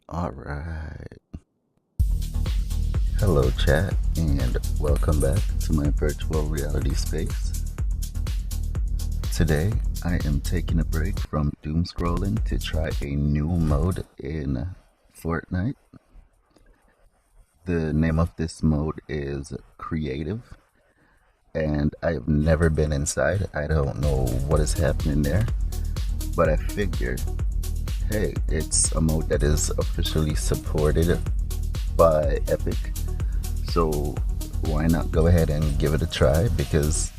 Alright. Hello chat and welcome back to my virtual reality space. Today I am taking a break from doom scrolling to try a new mode in Fortnite. The name of this mode is Creative and I have never been inside. I don't know what is happening there, but I figured, hey, it's a mode that is officially supported by Epic, so why not go ahead and give it a try, because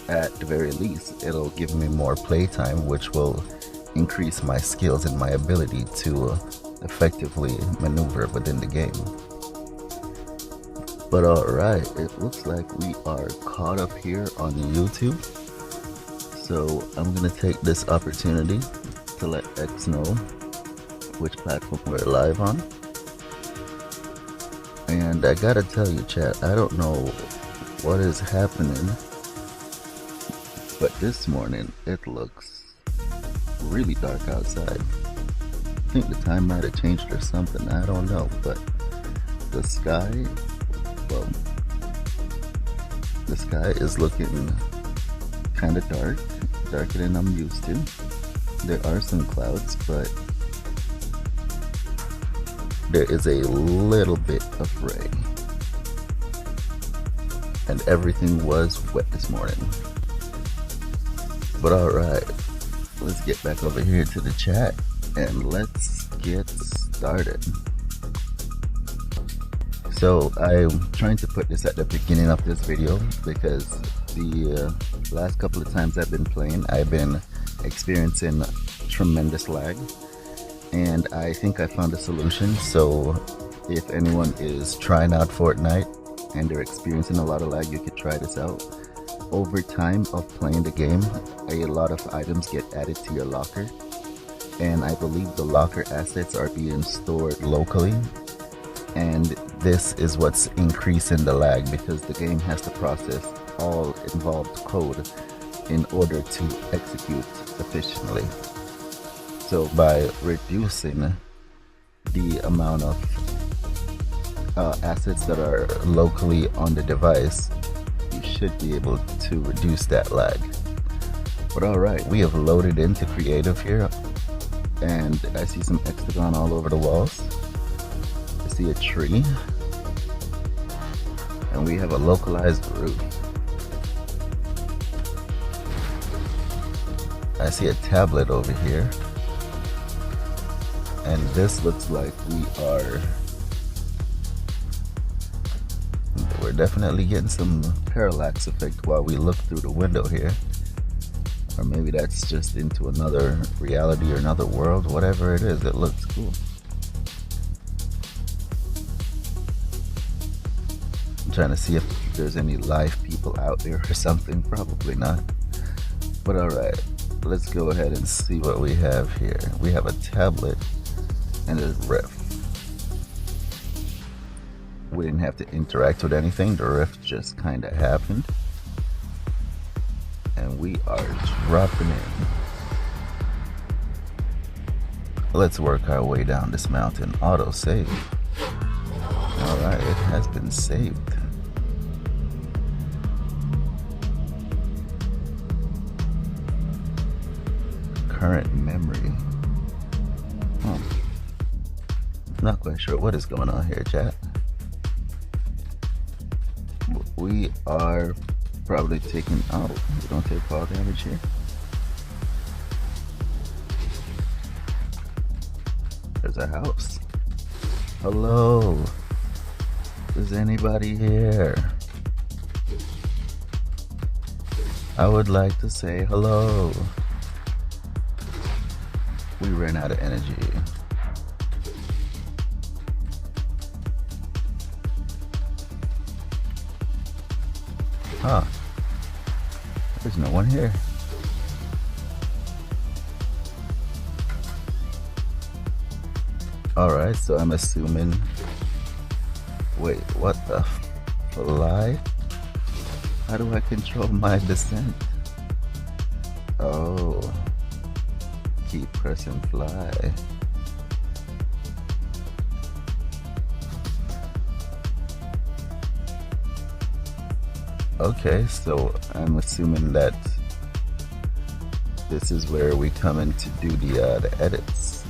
at the very least it'll give me more playtime, which will increase my skills and my ability to effectively maneuver within the game. But alright, it looks like we are caught up here on YouTube, so I'm gonna take this opportunity to let X know which platform we're live on. And I gotta tell you chat, I don't know what is happening, but this morning it looks really dark outside. I think the time might have changed or something, I don't know, but the sky, well, the sky is looking kind of dark, darker than I'm used to. There are some clouds, but there is a little bit of rain. And everything was wet this morning. But alright, let's get back over here to the chat and let's get started. So I'm trying to put this at the beginning of this video because the last couple of times I've been playing, I've been experiencing tremendous lag, and I think I found a solution. So if anyone is trying out Fortnite and they're experiencing a lot of lag, you could try this out. Over time of playing the game, a lot of items get added to your locker, and I believe the locker assets are being stored locally, and this is what's increasing the lag because the game has to process all involved code in order to execute efficiently. So by reducing the amount of assets that are locally on the device, you should be able to reduce that lag. But alright, we have loaded into creative here, and I see some hexagon all over the walls. I see a tree, and we have a localized roof. I see a tablet over here, and this looks like we're definitely getting some parallax effect while we look through the window here, or maybe that's just into another reality or another world. Whatever it is, it looks cool. I'm trying to see if there's any live people out there or something. Probably not, but alright, let's go ahead and see what we have here. We have a tablet and a rift. We didn't have to interact with anything, the rift just kind of happened, and we are dropping in. Let's work our way down this mountain. Auto save. Alright, it has been saved. Current memory. Not quite sure what is going on here, chat. We are probably taking out. We don't take fall damage here. There's a house. Hello. Is anybody here? I would like to say hello. We ran out of energy. Huh. There's no one here. Alright, so I'm assuming... Wait, what the fly? How do I control my descent? Oh. Keep pressing fly. Okay, so I'm assuming that this is where we come in to do the edits.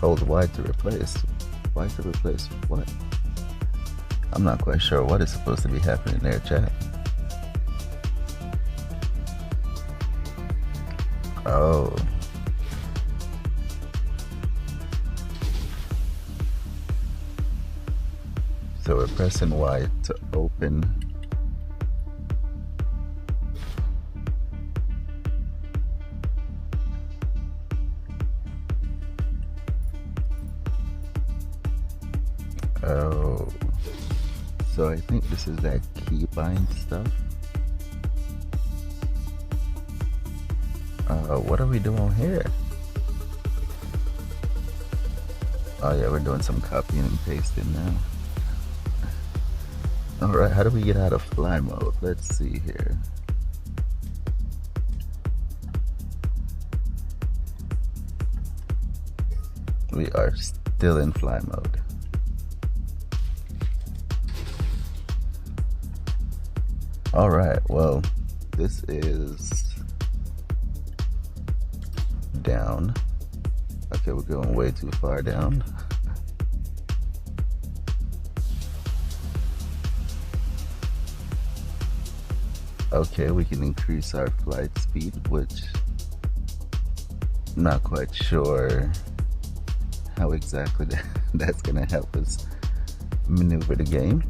Hold Y to replace. Y to replace what? I'm not quite sure what is supposed to be happening there, chat. Oh. So we're pressing Y to open. Oh. So I think this is that keybind stuff. What are we doing here? Oh yeah, we're doing some copying and pasting now. Alright, how do we get out of fly mode? Let's see here. We are still in fly mode. Alright, well, this is down. Okay, we're going way too far down. Okay, we can increase our flight speed, which I'm not quite sure how exactly that's gonna help us maneuver the game.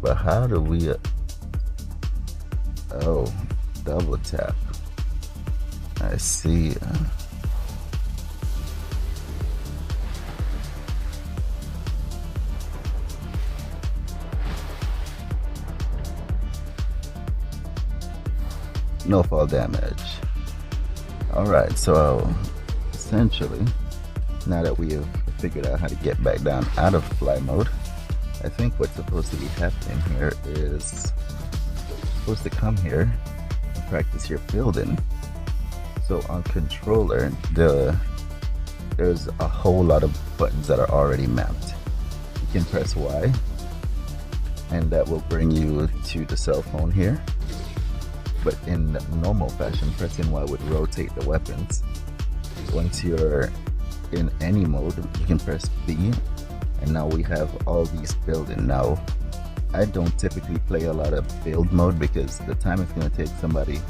But how do we oh, double tap. I see. No fall damage. Alright, so essentially, now that we have figured out how to get back down out of fly mode, I think what's supposed to be happening here is supposed to come here and practice your building. So on controller, there's a whole lot of buttons that are already mapped. You can press Y, and that will bring you to the cell phone here. But in normal fashion, pressing Y would rotate the weapons. Once you're in any mode, you can press B, and now we have all these building. Now, I don't typically play a lot of build mode because the time it's going to take somebody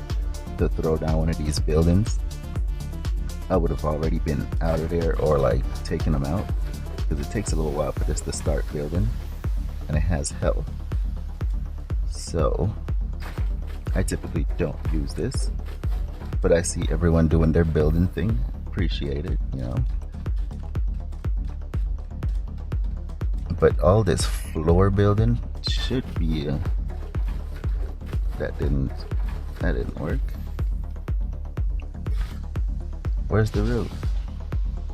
to throw down one of these buildings, I would have already been out of there or like taken them out, because it takes a little while for this to start building, and it has health. So I typically don't use this, but I see everyone doing their building thing. Appreciate it, you know. But all this floor building should be that didn't work. Where's the roof?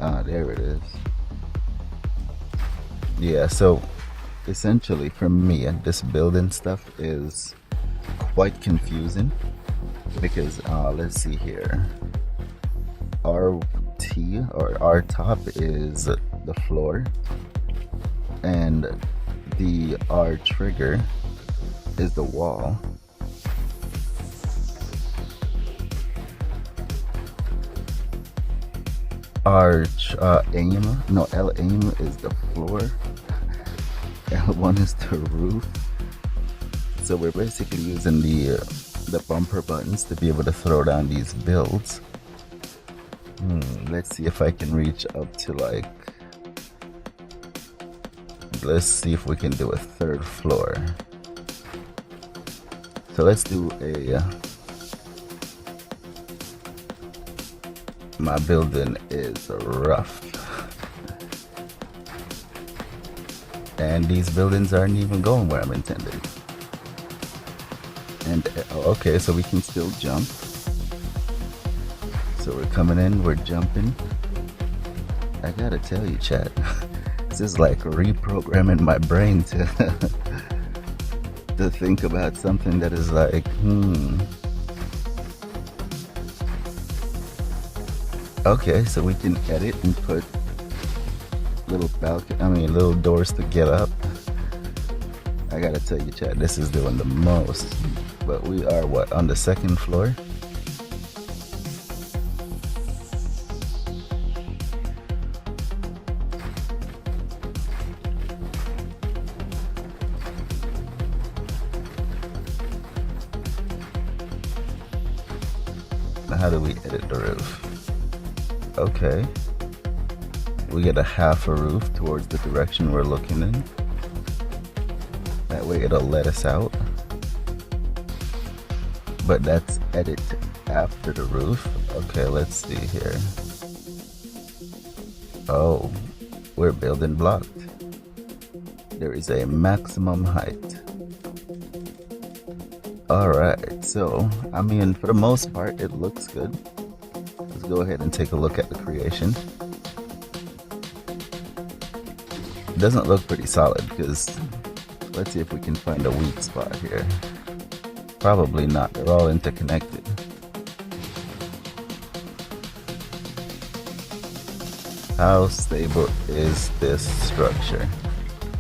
Ah, there it is. Yeah, so essentially for me, this building stuff is quite confusing because let's see here. RT or R top is the floor, and the R trigger is the wall. L aim is the floor. L1 is the roof. So we're basically using the bumper buttons to be able to throw down these builds. Let's see if I can reach up to like, let's see if we can do a third floor. So let's do my building is rough. And these buildings aren't even going where I'm intended. And okay, so we can still jump. So we're coming in, we're jumping. I gotta tell you, chat, This is like reprogramming my brain to to think about something that is like, Okay, so we can edit and put little doors to get up. I gotta tell you, chat, this is doing the most. But we are what, on the second floor? Now how do we edit the roof? Okay. We get a half a roof towards the direction we're looking in. That way it'll let us out. But that's edit after the roof. Okay, let's see here. Oh, we're building blocked. There is a maximum height. Alright, so, I mean, for the most part, it looks good. Let's go ahead and take a look at the creation. It doesn't look pretty solid because let's see if we can find a weak spot here. Probably not, they're all interconnected. How stable is this structure?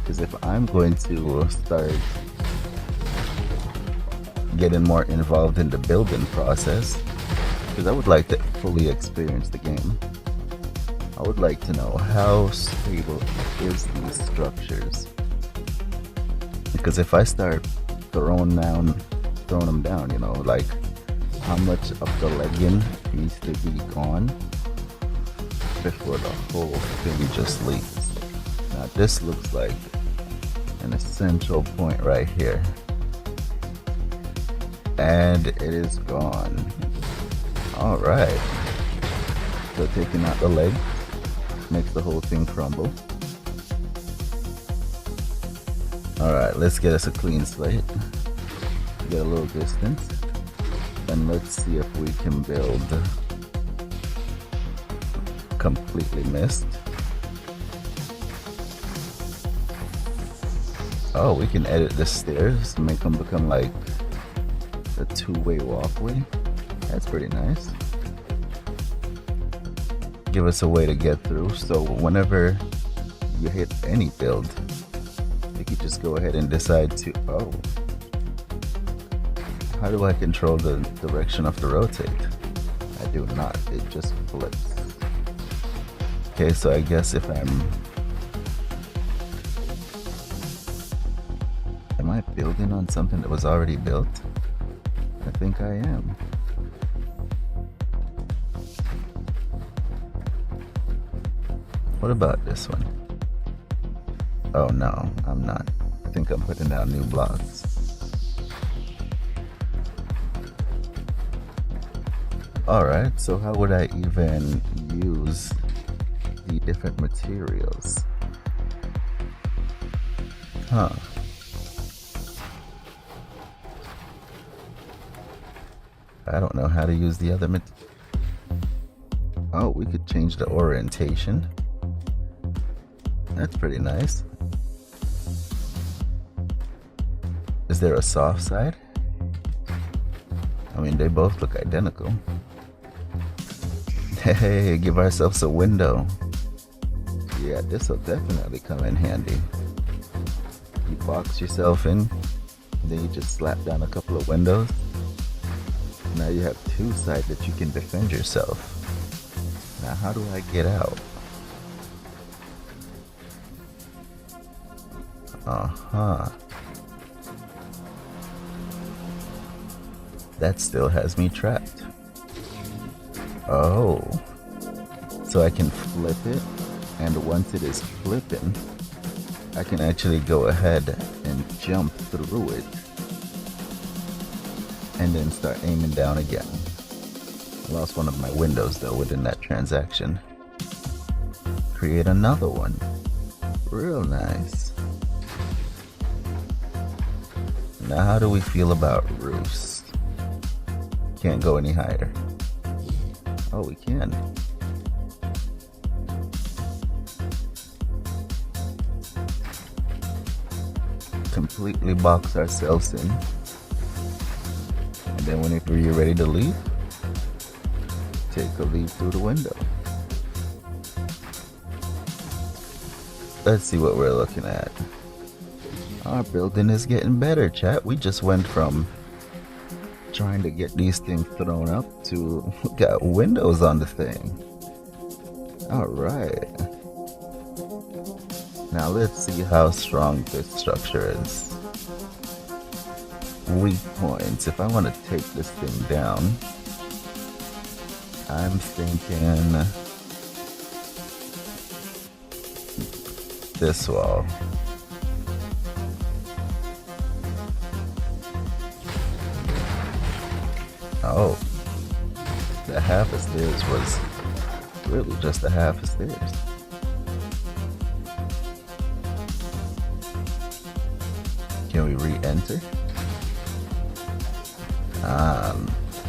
Because if I'm going to start getting more involved in the building process, because I would like to fully experience the game, I would like to know how stable is these structures. Because if I start throwing them down, you know, like how much of the legging needs to be gone before the whole thing just leaves. Now this looks like an essential point right here, and it is gone. All right, so taking out the leg makes the whole thing crumble. All right, let's get us a clean slate, get a little distance, and let's see if we can build completely missed. Oh, we can edit the stairs to make them become like a two-way walkway. That's pretty nice. Give us a way to get through, so whenever you hit any build, you can just go ahead and decide to, oh, how do I control the direction of the rotate? I do not, it just flips. Okay, so I guess if am I building on something that was already built? I think I am. What about this one? Oh no, I'm not. I think I'm putting down new blocks. Alright, so how would I even use the different materials? Huh. I don't know how to use the other Oh, we could change the orientation. That's pretty nice. Is there a soft side? I mean, they both look identical. Hey, give ourselves a window. Yeah, this will definitely come in handy. You box yourself in, then you just slap down a couple of windows. Now you have two sides that you can defend yourself. Now how do I get out? Uh-huh. That still has me trapped. Oh. So I can flip it, and once it is flipping, I can actually go ahead and jump through it and then start aiming down again. I lost one of my windows though within that transaction. Create another one. Real nice. Now how do we feel about roofs? Can't go any higher. Oh, we can. completely box ourselves in. And then whenever you're ready to leave, take a leave through the window. Let's see what we're looking at. Our building is getting better, chat. We just went from trying to get these things thrown up to got windows on the thing. Alright. Now let's see how strong this structure is. Weak points. If I want to take this thing down, I'm thinking this wall. Oh, the half of stairs was really just a half of stairs. Can we re-enter?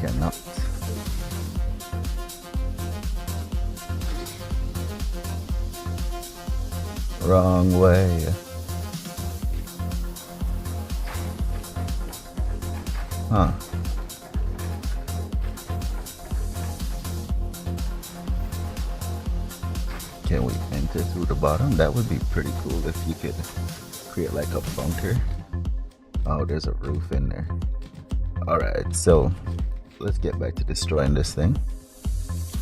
Cannot. Wrong way. Huh. Can we enter through the bottom? That would be pretty cool if you could create like a bunker. Oh, there's a roof in there. Alright, so let's get back to destroying this thing.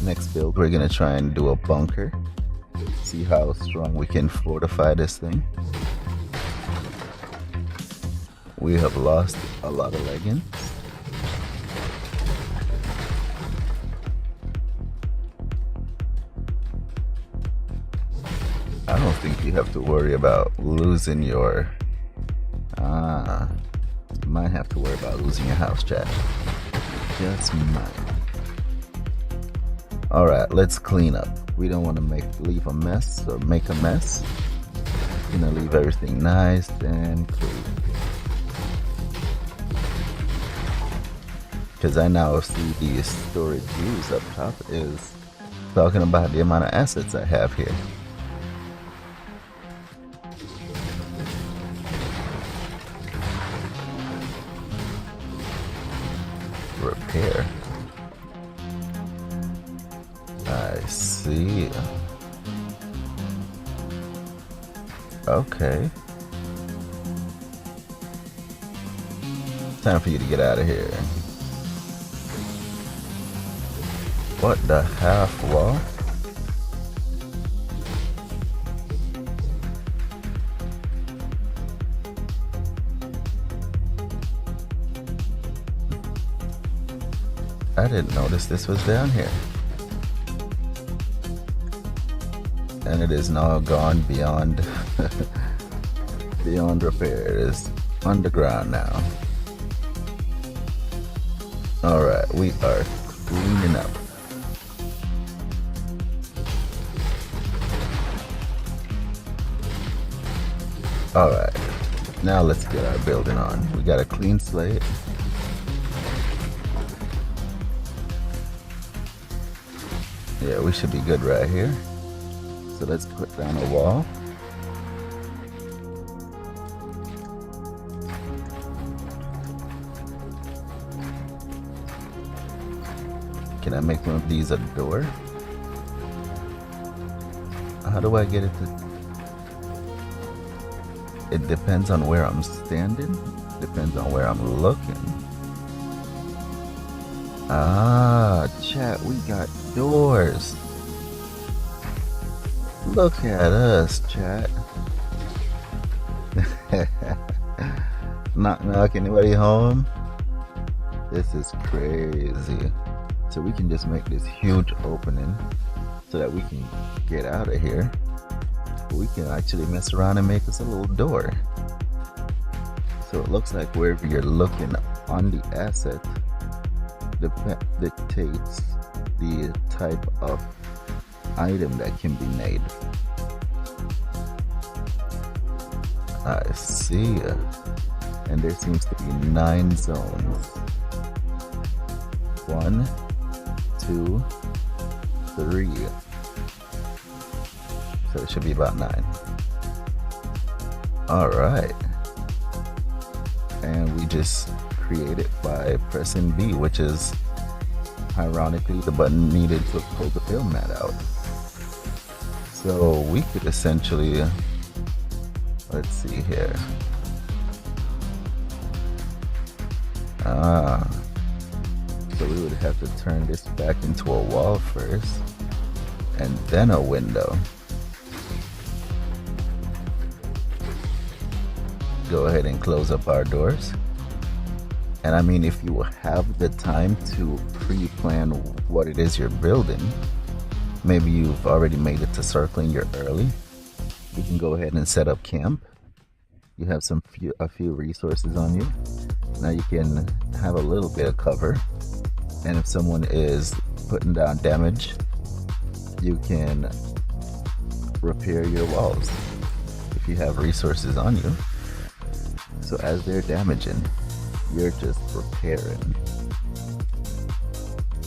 Next build, we're gonna try and do a bunker. See how strong we can fortify this thing. We have lost a lot of leggings. I don't think you have to worry about losing your... you might have to worry about losing your house, chat. Just might. Alright, let's clean up. We don't want to leave a mess or make a mess. We're gonna leave everything nice and clean. Because I now see the storage views up top is talking about the amount of assets I have here. Repair. I see. Okay. Time for you to get out of here. What the half wall? I didn't notice this was down here. And it is now gone beyond beyond repair. It is underground now. Alright, we are cleaning up. Alright, now let's get our building on. We got a clean slate. Yeah, we should be good right here. So let's put down a wall. Can I make one of these a door? How do I get it to... It depends on where I'm standing. Depends on where I'm looking. Ah, chat, we got doors. Look at us, chat. Knock knock, anybody home? This is crazy. So we can just make this huge opening so that we can get out of here. We can actually mess around and make us a little door. So it looks like wherever you're looking on the asset dictates the type of item that can be made. I see. And there seems to be 9 zones. 1, 2, 3. So it should be about 9. Alright. and we just create it by pressing B, which is ironically the button needed to pull the build mat out. So we could essentially, let's see here. So we would have to turn this back into a wall first, and then a window. Go ahead and close up our doors. And I mean, if you have the time to pre-plan what it is you're building, maybe you've already made it to circling, you're early, you can go ahead and set up camp. You have a few resources on you. Now you can have a little bit of cover, and if someone is putting down damage, you can repair your walls if you have resources on you. So as they're damaging, you're just repairing,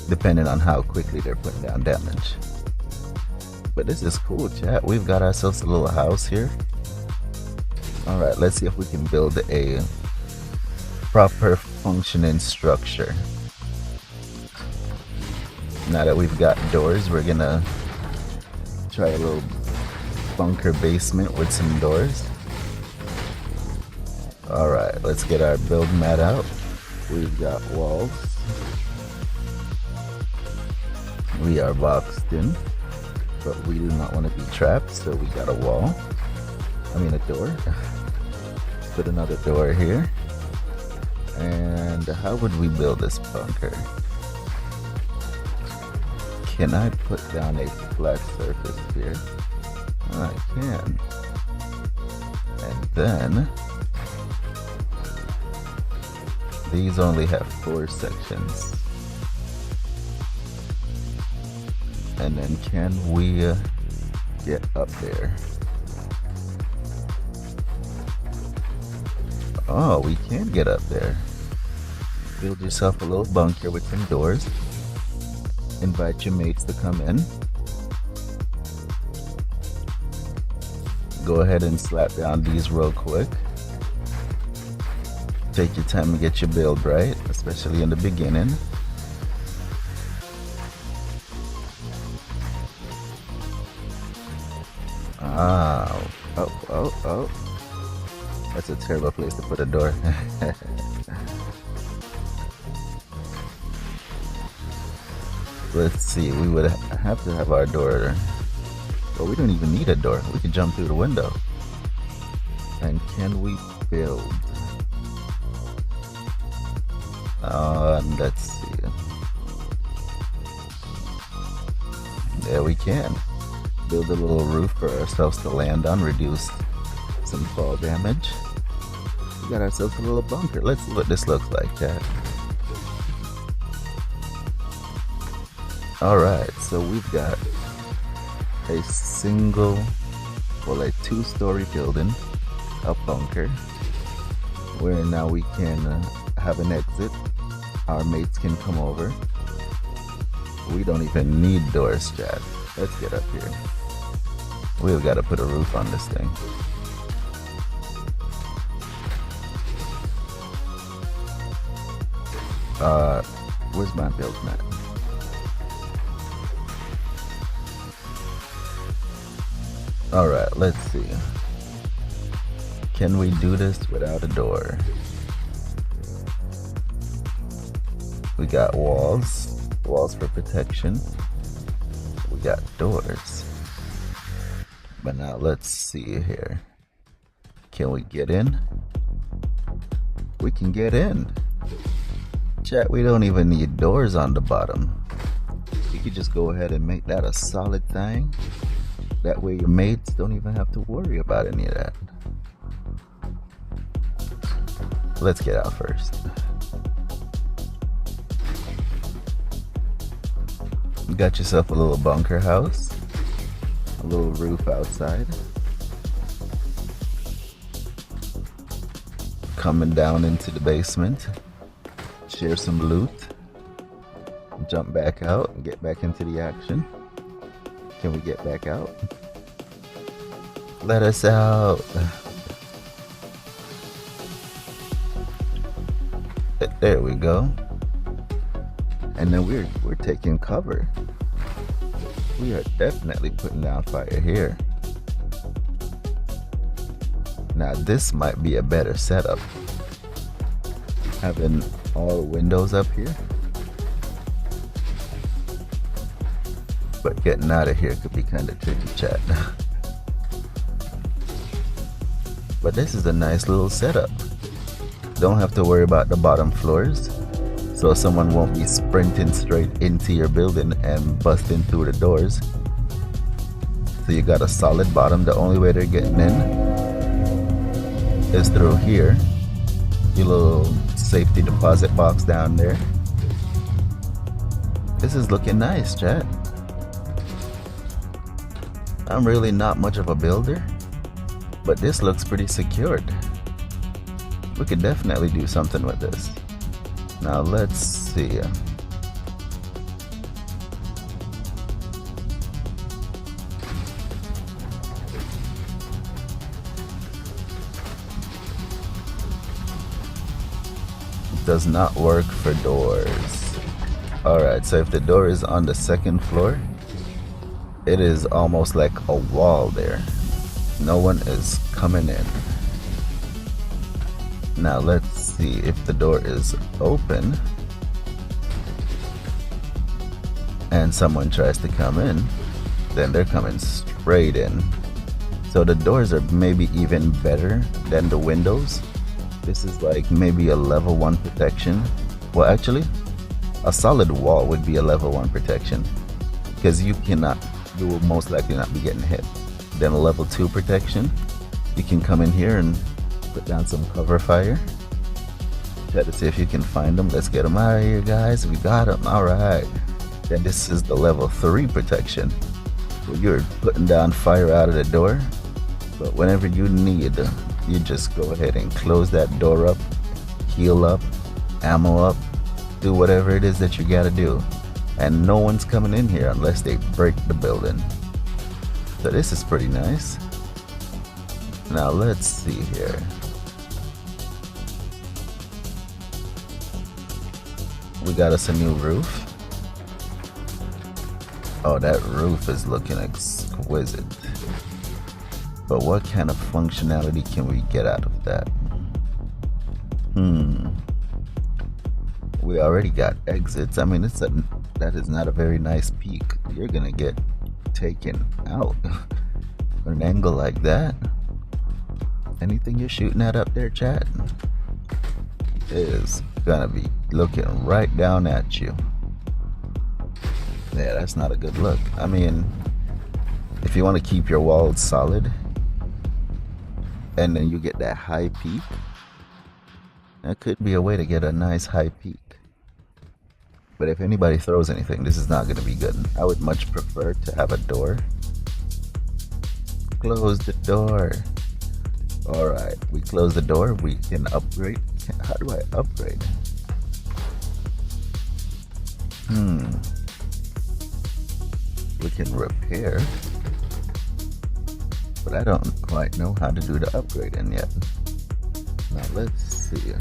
depending on how quickly they're putting down damage. But this is cool, chat. We've got ourselves a little house here. All right, let's see if we can build a proper functioning structure. Now that we've got doors, we're gonna try a little bunker basement with some doors. All right, let's get our build mat out. We've got walls. We are boxed in, but we do not want to be trapped, so we got a wall. I mean a door. Let's put another door here. And how would we build this bunker? Can I put down a flat surface here? I can. And then these only have 4 sections. And then can we get up there? Oh, we can get up there. Build yourself a little bunker with some doors. Invite your mates to come in. Go ahead and slap down these real quick. Take your time to get your build right, especially in the beginning. Oh. That's a terrible place to put a door. Let's see, we would have to have our door. Well, we don't even need a door. We can jump through the window. And can we build? Let's see. There we can. Build a little roof for ourselves to land on, reduce some fall damage. We got ourselves a little bunker. Let's see what this looks like, chat. Alright, so we've got a single, well, a 2-story building, a bunker, where now we can have an exit. Our mates can come over. We don't even need doors, chat. Let's get up here. We've got to put a roof on this thing. Where's my build mat? Alright, let's see. Can we do this without a door? We got walls for protection. We got doors. But now let's see here. Can we get in? We can get in. Chat, we don't even need doors on the bottom. You could just go ahead and make that a solid thing. That way your mates don't even have to worry about any of that. Let's get out first. You got yourself a little bunker house. A little roof outside. Coming down into the basement. Share some loot. Jump back out and get back into the action. Can we get back out? Let us out. There we go. And then we're taking cover. We are definitely putting down fire here. Now this might be a better setup. Having all windows up here. But getting out of here could be kind of tricky, chat. But this is a nice little setup. Don't have to worry about the bottom floors, so someone won't be sprinting straight into your building and busting through the doors. So you got a solid bottom. The only way they're getting in is through here. Your little safety deposit box down there. This is looking nice, chat. I'm really not much of a builder, but this looks pretty secured. We could definitely do something with this. Now let's see. Does not work for doors. Alright, so if the door is on the second floor, it is almost like a wall there. No one is coming in. Now let's see if the door is open and someone tries to come in, then they're coming straight in. So the doors are maybe even better than the windows. This is like maybe a level 1 protection. Well, actually, a solid wall would be a level 1 protection, because you will most likely not be getting hit. Then a level 2 protection, you can come in here and put down some cover fire. Try to see if you can find them. Let's get them out of here, guys. We got them. All right. Then this is the level 3 protection, where you're putting down fire out of the door. But whenever you need, you just go ahead and close that door up, heal up, ammo up, do whatever it is that you gotta do. And no one's coming in here unless they break the building. So this is pretty nice. Now let's see here. We got us a new roof. Oh, that roof is looking exquisite. But what kind of functionality can we get out of that? We already got exits. I mean, that is not a very nice peak. You're gonna get taken out at an angle like that. Anything you're shooting at up there, chat, is gonna be looking right down at you. Yeah, that's not a good look. I mean, if you want to keep your walls solid and then you get that high peak, that could be a way to get a nice high peak. But if anybody throws anything, this is not going to be good. I would much prefer to have a door. Close the door. Alright, we close the door. We can upgrade. How do I upgrade? We can repair, but I don't quite know how to do the upgrading yet. Now let's see.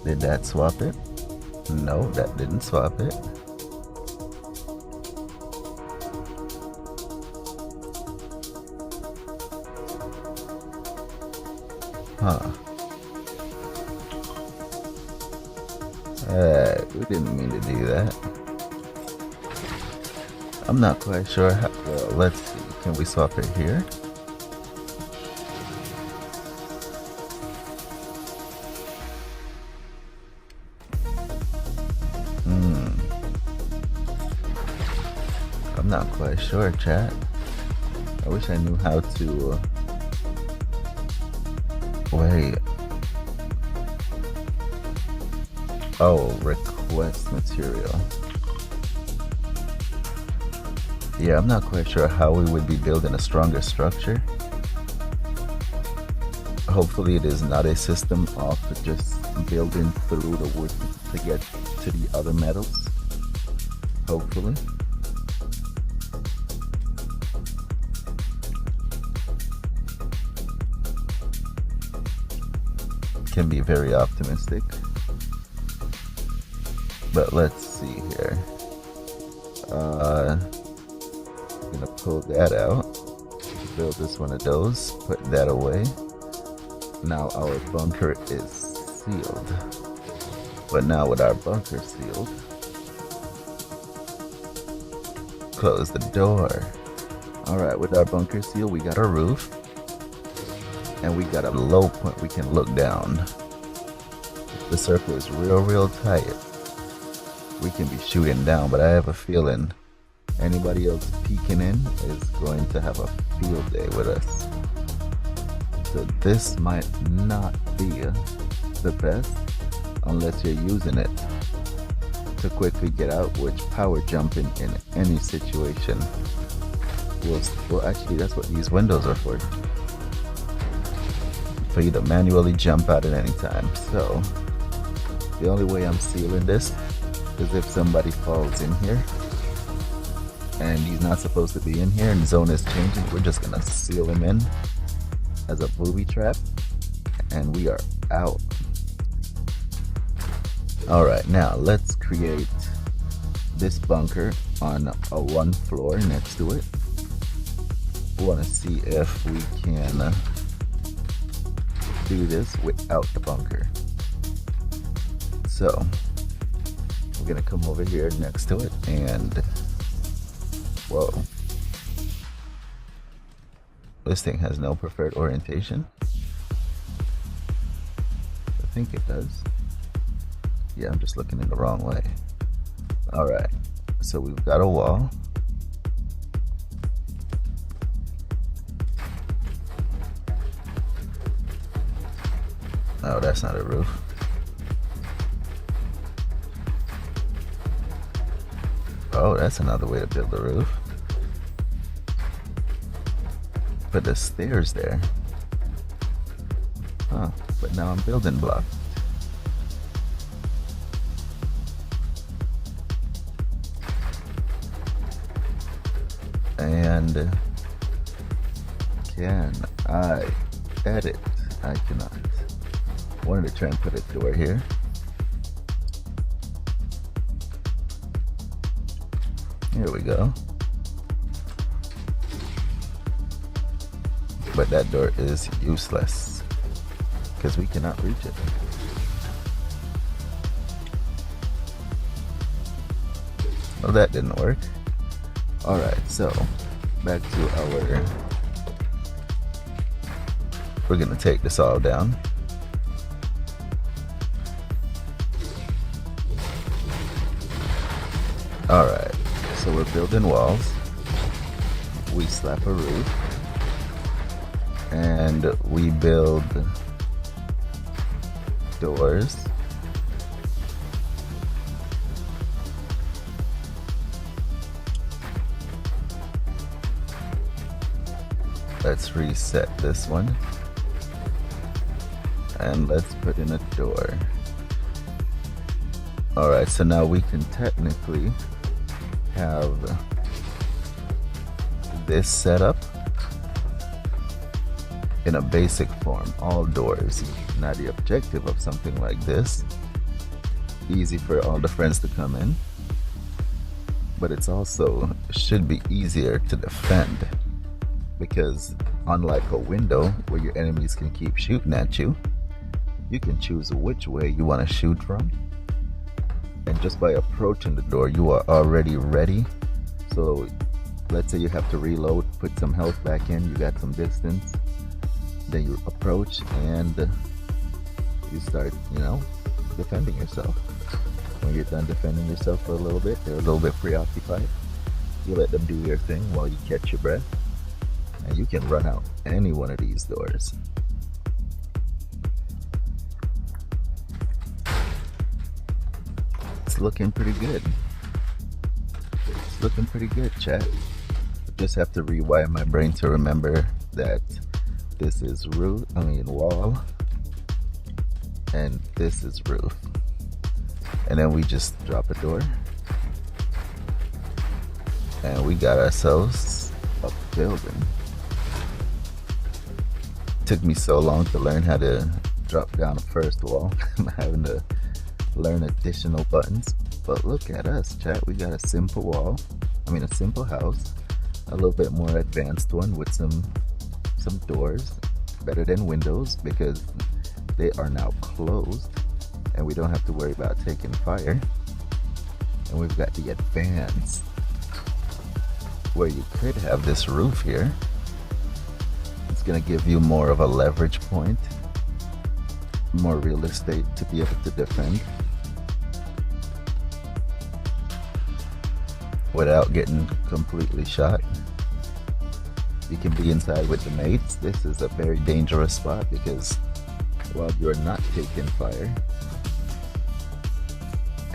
Did that swap it? No, that didn't swap it. Huh. We didn't mean to do that. I'm not quite sure how. Well, let's see. Can we swap it here? I'm not quite sure, chat. I wish I knew how to. Wait. Oh, request material. Yeah, I'm not quite sure how we would be building a stronger structure. Hopefully it is not a system of just building through the wood to get to the other metals. Hopefully. can be very optimistic. But let's see here. I'm gonna pull that out, build this one of those, put that away. Now our bunker is sealed. But now with our bunker sealed, close the door. Alright, with our bunker sealed, we got a roof. And we got a low point we can look down. If the circle is real tight, we can be shooting down, but I have a feeling anybody else peeking in is going to have a field day with us. So this might not be the best unless you're using it to quickly get out, which power jumping in any situation well actually that's what these windows are for you to manually jump out at any time. So the only way I'm sealing this is if somebody falls in here and he's not supposed to be in here and the zone is changing, we're just gonna seal him in as a booby trap and we are out. Alright, now let's create this bunker on a one floor next to it. We want to see if we can do this without the bunker. So we're gonna come over here next to it and whoa, this thing has no preferred orientation. I think it does. Yeah, I'm just looking in the wrong way. Alright, so we've got a wall. Oh, that's not a roof. Oh, that's another way to build a roof. Put the stairs there. Huh, but now I'm building block. And can I edit? I cannot. Wanted to try and put a door here. Here we go. But that door is useless because we cannot reach it. Well, that didn't work. Alright, so back to our... We're gonna take this all down. Alright, so we're building walls. We slap a roof. And we build doors. Let's reset this one. And let's put in a door. Alright, so now we can technically have this setup in a basic form, all doors. Now the objective of something like this, easy for all the friends to come in, but it's also should be easier to defend, because unlike a window where your enemies can keep shooting at you, you can choose which way you want to shoot from, and just by approaching the door you are already ready. So let's say you have to reload, put some health back in, you got some distance, then you approach and you start, you know, defending yourself. When you're done defending yourself for a little bit, they're a little bit preoccupied, you let them do their thing while you catch your breath, and you can run out any one of these doors. It's looking pretty good. It's looking pretty good, chat. I just have to rewire my brain to remember that this is wall, and this is roof. And then we just drop a door, and we got ourselves a building. Took me so long to learn how to drop down a first wall. I'm having to learn additional buttons. But look at us, chat. We got a simple wall. I mean, a simple house. A little bit more advanced one with some doors. Better than windows because they are now closed. And we don't have to worry about taking fire. And we've got the advanced, where you could have this roof here. It's gonna give you more of a leverage point, more real estate to be able to defend without getting completely shot. You can be inside with the mates. This is a very dangerous spot because while you're not taking fire,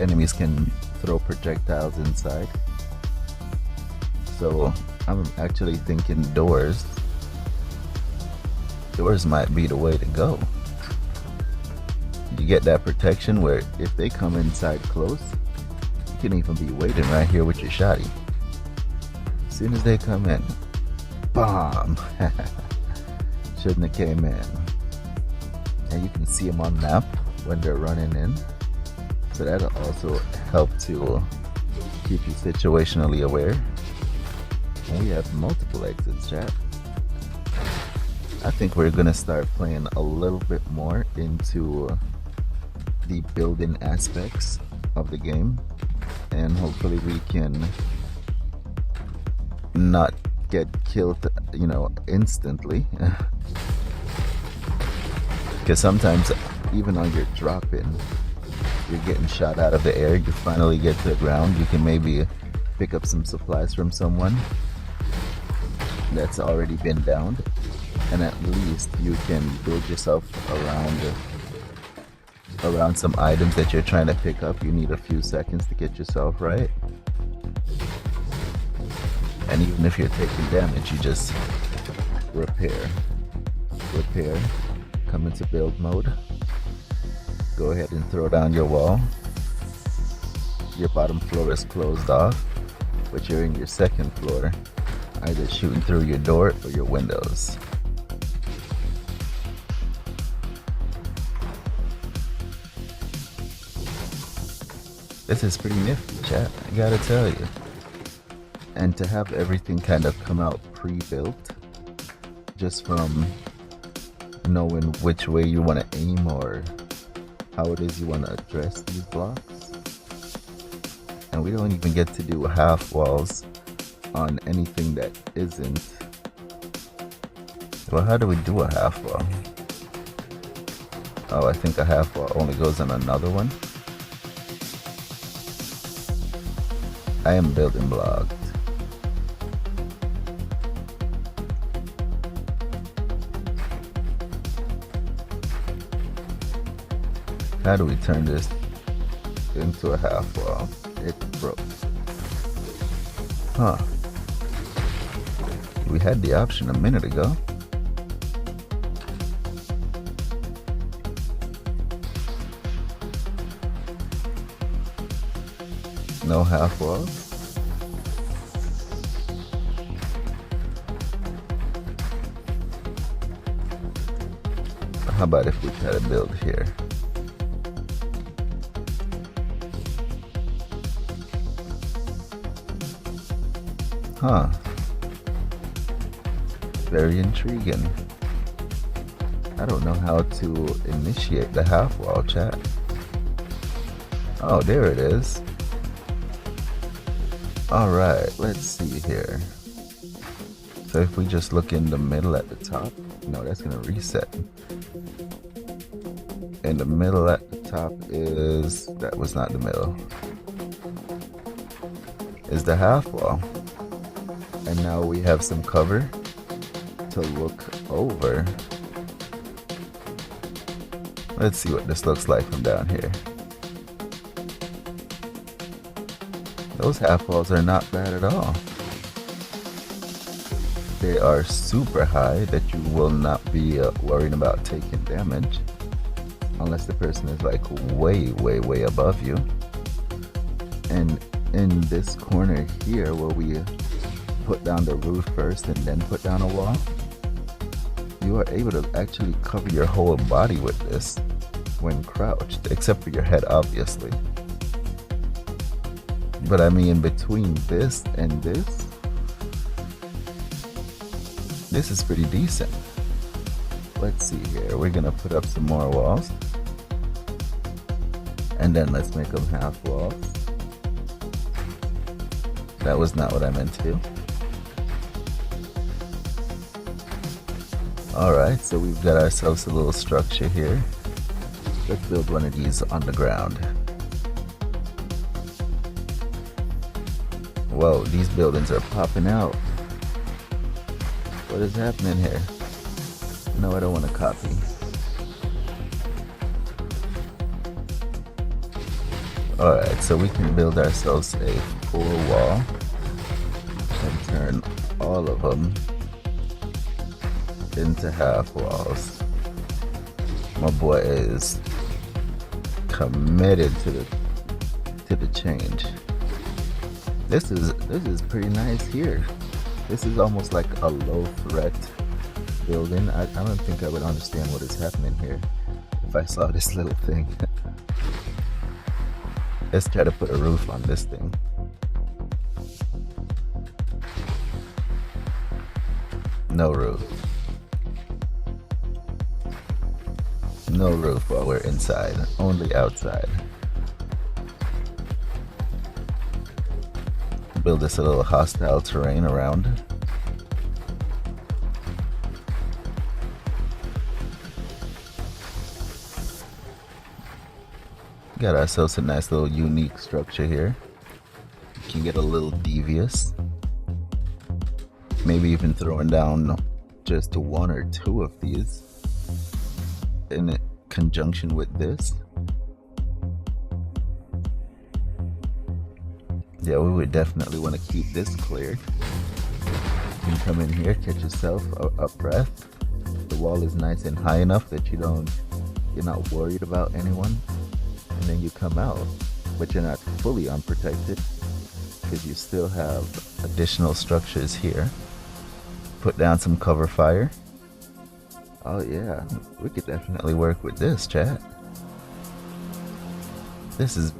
enemies can throw projectiles inside. So I'm actually thinking doors might be the way to go. You get that protection where if they come inside close, you can even be waiting right here with your shotty. As soon as they come in, bomb. Shouldn't have came in. And you can see them on map when they're running in. So that'll also help to keep you situationally aware. And we have multiple exits, chat. I think we're gonna start playing a little bit more into the building aspects of the game, and hopefully we can not get killed, you know, instantly. Because sometimes even on your drop-in, you're getting shot out of the air. You finally get to the ground. You can maybe pick up some supplies from someone that's already been downed, and at least you can build yourself around some items that you're trying to pick up. You need a few seconds to get yourself right, and even if you're taking damage, you just repair, come into build mode, go ahead and throw down your wall. Your bottom floor is closed off, but you're in your second floor, either shooting through your door or your windows. This is pretty nifty, chat, I gotta tell you. And to have everything kind of come out pre-built, just from knowing which way you want to aim or how it is you want to address these blocks. And we don't even get to do half walls on anything that isn't. Well, how do we do a half wall? Oh, I think a half wall only goes on another one. I am building blocked. How do we turn this into a half wall? It broke. Huh. We had the option a minute ago. No half walls. How about if we try to build here? Huh. Very intriguing. I don't know how to initiate the half wall, chat. Oh, there it is. Alright, let's see here. So if we just look in the middle at the top, no, that's gonna reset. In the middle at the top is, that was not the middle, is the half wall. And now we have some cover to look over. Let's see what this looks like from down here. Those half walls are not bad at all. They are super high that you will not be worrying about taking damage. Unless the person is like way above you. And in this corner here where we put down the roof first and then put down a wall, you are able to actually cover your whole body with this when crouched, except for your head, obviously. But I mean, between this and this is pretty decent. Let's see here. We're gonna put up some more walls, and then let's make them half walls. That was not what I meant to do. Alright, so we've got ourselves a little structure here. Let's build one of these on the ground. Whoa, these buildings are popping out. What is happening here? No, I don't want to copy. Alright, so we can build ourselves a full wall and turn all of them into half walls. My boy is committed to the change. This is pretty nice here. This is almost like a low threat building. I don't think I would understand what is happening here if I saw this little thing. Let's try to put a roof on this thing. No roof. No roof while we're inside, only outside. Build this a little hostile terrain around. Got ourselves a nice little unique structure here. You can get a little devious. Maybe even throwing down just one or two of these in conjunction with this. Yeah, we would definitely want to keep this cleared. You can come in here, catch yourself a breath. The wall is nice and high enough that you're not worried about anyone. And then you come out, but you're not fully unprotected because you still have additional structures here. Put down some cover fire. Oh yeah, we could definitely work with this, chat. This is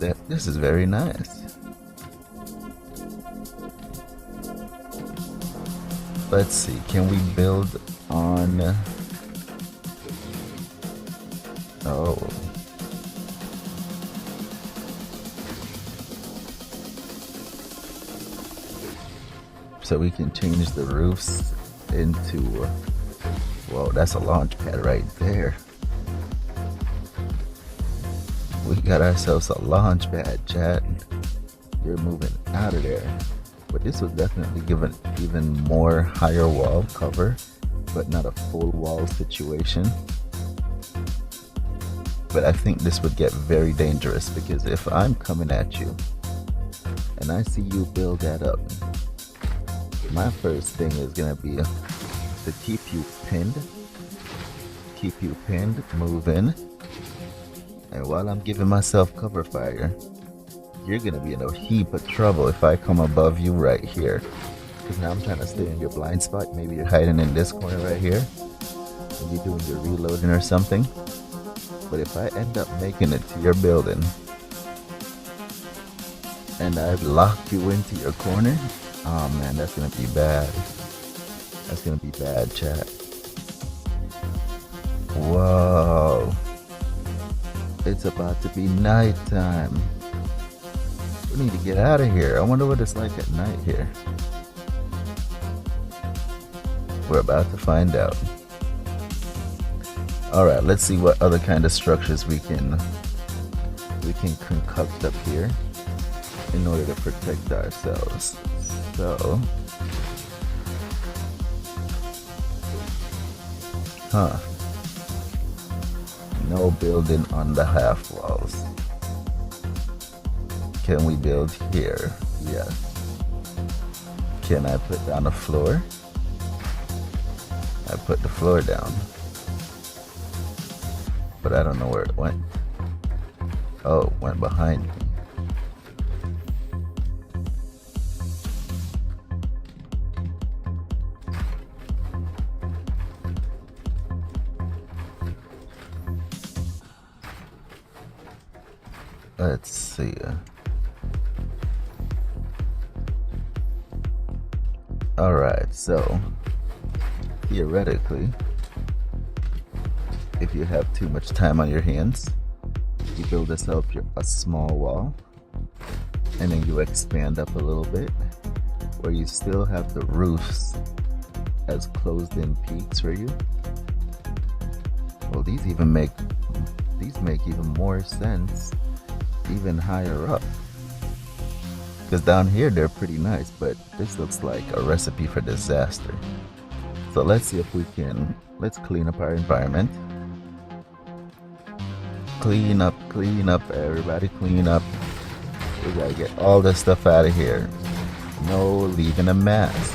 very nice. Let's see, can we build on... Oh. So we can change the roofs into... Whoa, that's a launch pad right there. We got ourselves a launch pad, chat. We're moving out of there. But this would definitely give an even more higher wall cover, but not a full wall situation. But I think this would get very dangerous because if I'm coming at you and I see you build that up, my first thing is gonna be to keep you pinned, move in, and while I'm giving myself cover fire, you're gonna be in a heap of trouble if I come above you right here. Because now I'm trying to stay in your blind spot. Maybe you're hiding in this corner right here, and you're doing your reloading or something. But if I end up making it to your building, and I've locked you into your corner, oh man, that's gonna be bad. That's gonna be bad, chat. Whoa. It's about to be nighttime. We need to get out of here. I wonder what it's like at night here. We're about to find out. Alright, let's see what other kind of structures we can concoct up here in order to protect ourselves. So, no building on the half walls. Can we build here? Yes. Can I put down a floor? I put the floor down. But I don't know where it went. Oh, it went behind me. Let's see. Alright, so theoretically, if you have too much time on your hands, you build yourself a small wall, and then you expand up a little bit, where you still have the roofs as closed-in peaks for you. Well, these make even more sense, even higher up. Because down here they're pretty nice, but this looks like a recipe for disaster. So let's see if we can, let's clean up our environment. Clean up, everybody clean up. We gotta get all this stuff out of here. No leaving a mess.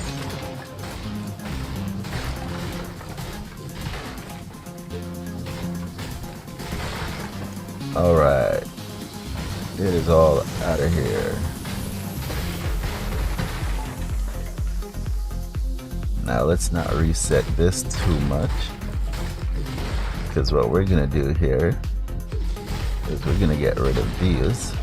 Alright. It is all out of here. Now let's not reset this too much, because what we're gonna do here is we're gonna get rid of these.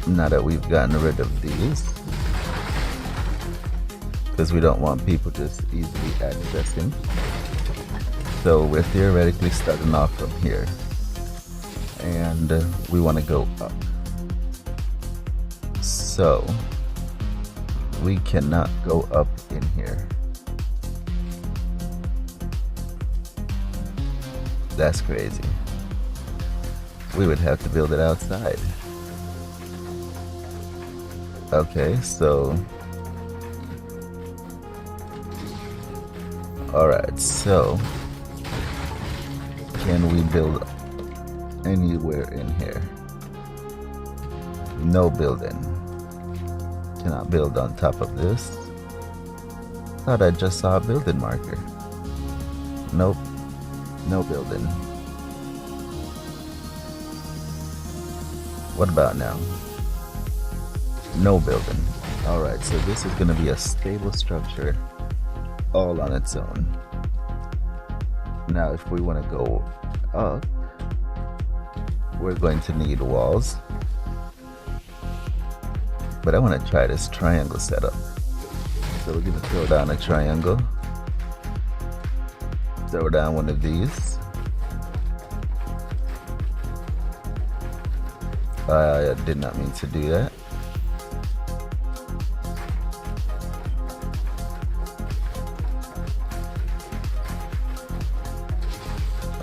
Now that we've gotten rid of these, because we don't want people just easily accessing. So we're theoretically starting off from here, and we want to go up. So we cannot go up in here. That's crazy. We would have to build it outside. Okay, so alright, so can we build anywhere in here? No building. Cannot build on top of this. Thought I just saw a building marker. Nope. No building. What about now? No building. Alright, so this is going to be a stable structure all on its own. Now if we want to go up, we're going to need walls. But I want to try this triangle setup. So we're going to throw down a triangle. Throw down one of these. I did not mean to do that.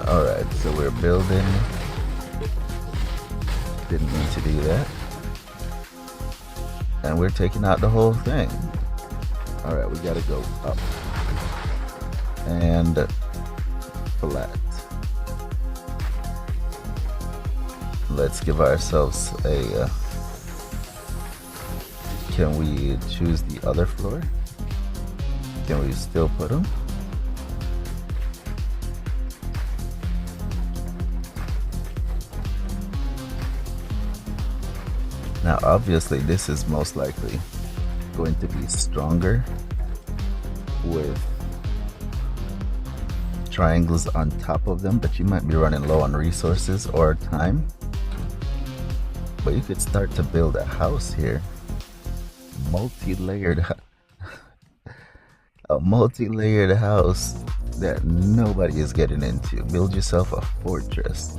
Alright, so we're building. Didn't mean to do that. And we're taking out the whole thing. Alright, we gotta go up. And flat. Let's give ourselves a... can we choose the other floor? Can we still put them? Now obviously this is most likely going to be stronger with triangles on top of them, but you might be running low on resources or time. But you could start to build a house here. Multi-layered a multi-layered house that nobody is getting into. Build yourself a fortress.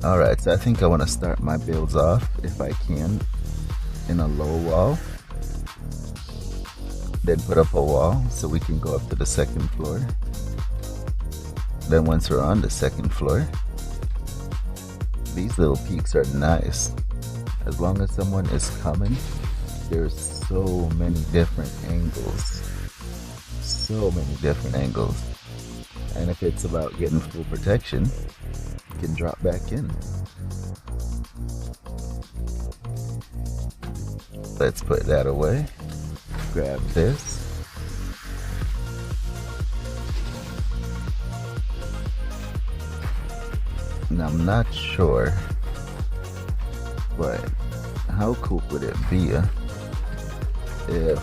Alright, so I think I want to start my builds off, if I can, in a low wall. Then put up a wall so we can go up to the second floor. Then once we're on the second floor, these little peaks are nice. As long as someone is coming, there's so many different angles. So many different angles. And if it's about getting full protection, you can drop back in. Let's put that away. Grab this. Now I'm not sure, but how cool would it be if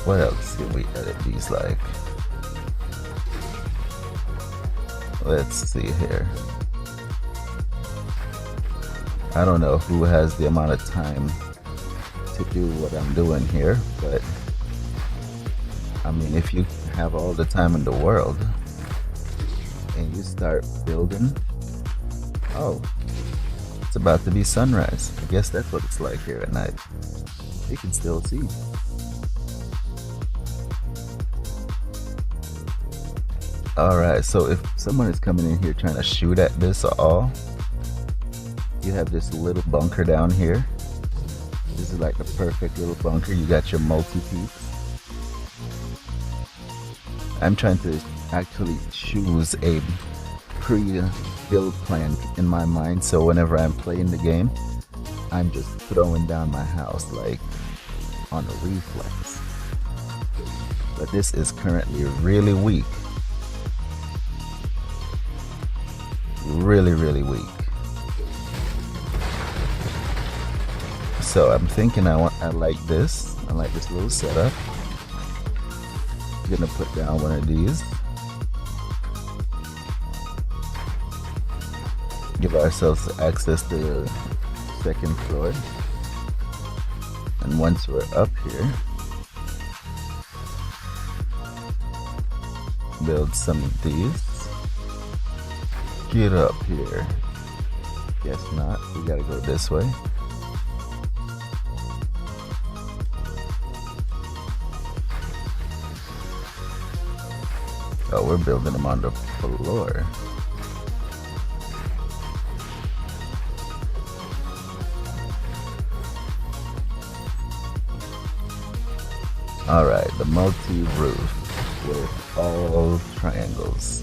What else can we edit these like? Let's see here. I don't know who has the amount of time to do what I'm doing here, but I mean, if you have all the time in the world and you start building, oh, it's about to be sunrise. I guess that's what it's like here at night. You can still see. Alright, so if someone is coming in here trying to shoot at this at all, you have this little bunker down here. This is like the perfect little bunker. You got your multi-peaks. I'm trying to actually choose a pre-build plan in my mind, so whenever I'm playing the game, I'm just throwing down my house like on a reflex. But this is currently really weak. Really weak. So I'm thinking I like this. I like this little setup. I'm gonna put down one of these. Give ourselves access to the second floor. And once we're up here, build some of these. Get up here. Guess not. We gotta go this way. Oh, we're building them on the floor. Alright, the multi-roof with all triangles.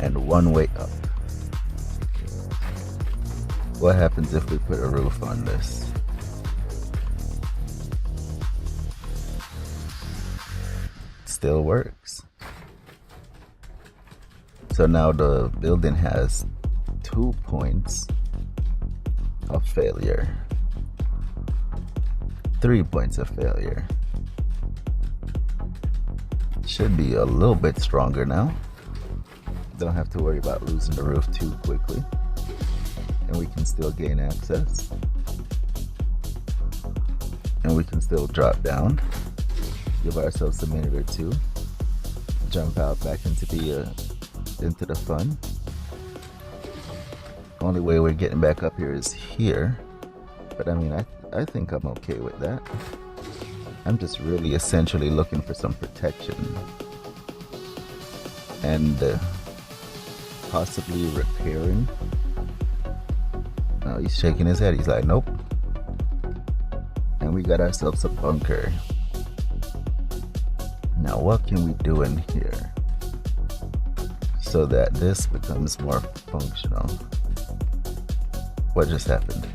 And one way up. What happens if we put a roof on this? Still works. So now the building has 2 points of failure. 3 points of failure. Should be a little bit stronger now. Don't have to worry about losing the roof too quickly. And we can still gain access. And we can still drop down. Give ourselves a minute or two. Jump out back into the fun. Only way we're getting back up here is here. But I mean, I think I'm okay with that. I'm just really essentially looking for some protection. And possibly repairing. Oh, he's shaking his head. He's like, nope. And we got ourselves a bunker. Now, what can we do in here so that this becomes more functional? What just happened?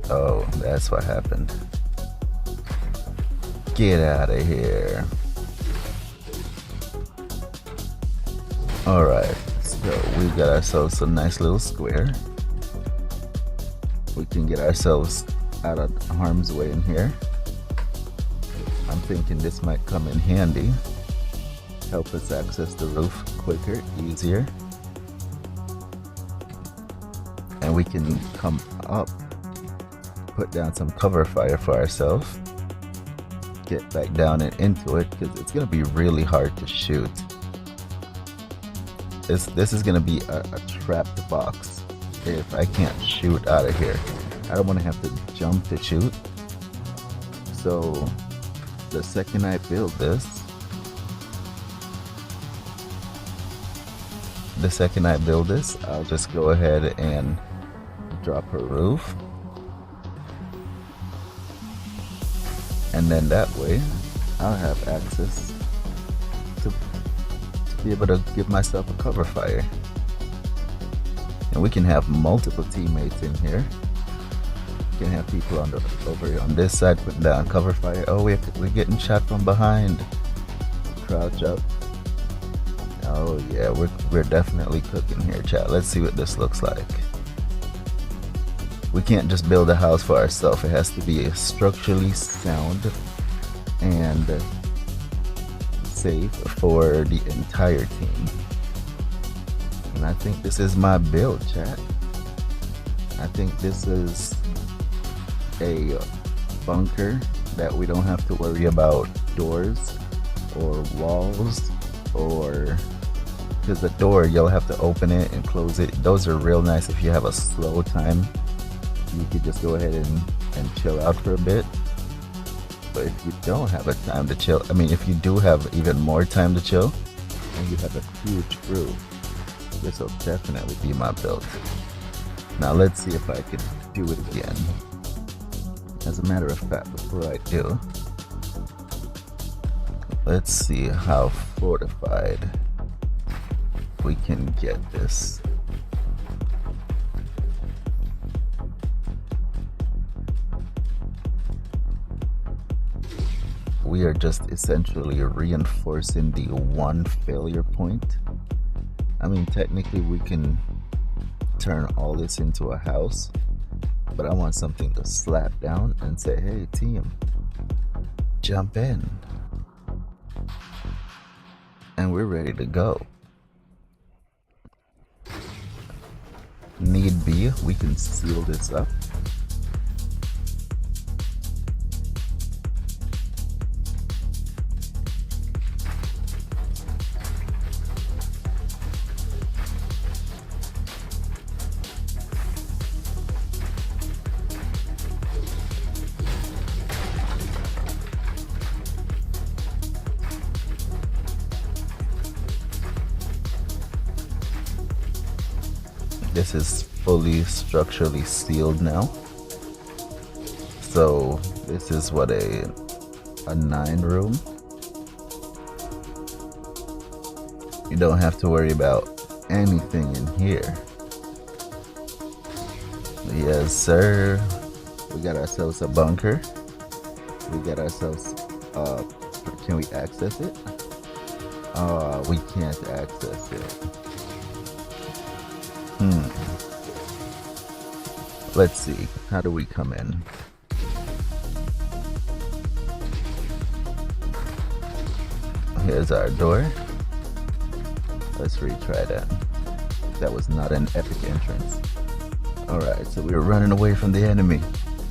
Oh, that's what happened. Get out of here. Alright, so we got ourselves a nice little square. We can get ourselves out of harm's way in here. I'm thinking this might come in handy. Help us access the roof quicker, easier. And we can come up, put down some cover fire for ourselves. Get back down and into it, because it's going to be really hard to shoot. This is going to be a trapped box if I can't shoot out of here. I don't want to have to jump to shoot. So the second I build this, I'll just go ahead and drop a roof. And then that way I'll have access to be able to give myself a cover fire. And we can have multiple teammates in here. We can have people over here on this side putting down cover fire. Oh, we're getting shot from behind. Crouch up. Oh yeah, we're definitely cooking here, chat. Let's see what this looks like. we can't just build a house for ourselves. It has to be structurally sound and safe for the entire team. And I think this is my build, chat. I think this is a bunker that we don't have to worry about doors or walls, or because the door, you'll have to open it and close it. Those are real nice if you have a slow time. You could just go ahead and chill out for a bit. But if you don't have a time to chill, I mean, if you do have even more time to chill and you have a huge crew, this will definitely be my build. Now let's see if I can do it again. As a matter of fact, before I do, let's see how fortified we can get this. We are just essentially reinforcing the one failure point. I mean, technically we can turn all this into a house, but I want something to slap down and say, hey team, jump in. And we're ready to go. Need be, we can seal this up. This is fully structurally sealed now. So this is what a 9 room. You don't have to worry about anything in here. Yes, sir. We got ourselves a bunker. We got ourselves can we access it? We can't access it. Let's see, how do we come in? Here's our door. Let's retry that. That was not an epic entrance. Alright, so we were running away from the enemy.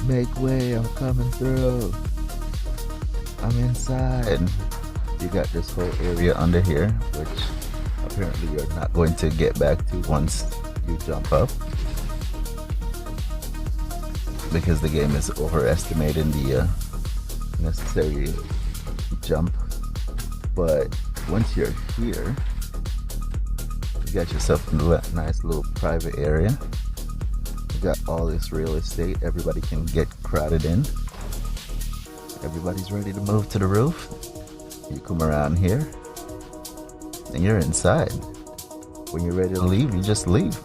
Make way, I'm coming through. I'm inside. You got this whole area under here, which apparently you're not going to get back to once you jump up, because the game is overestimating the necessary jump. But once you're here, you got yourself a nice little private area. You got all this real estate. Everybody can get crowded in. Everybody's ready to move to the roof. You come around here and you're inside. When you're ready to leave, you just leave.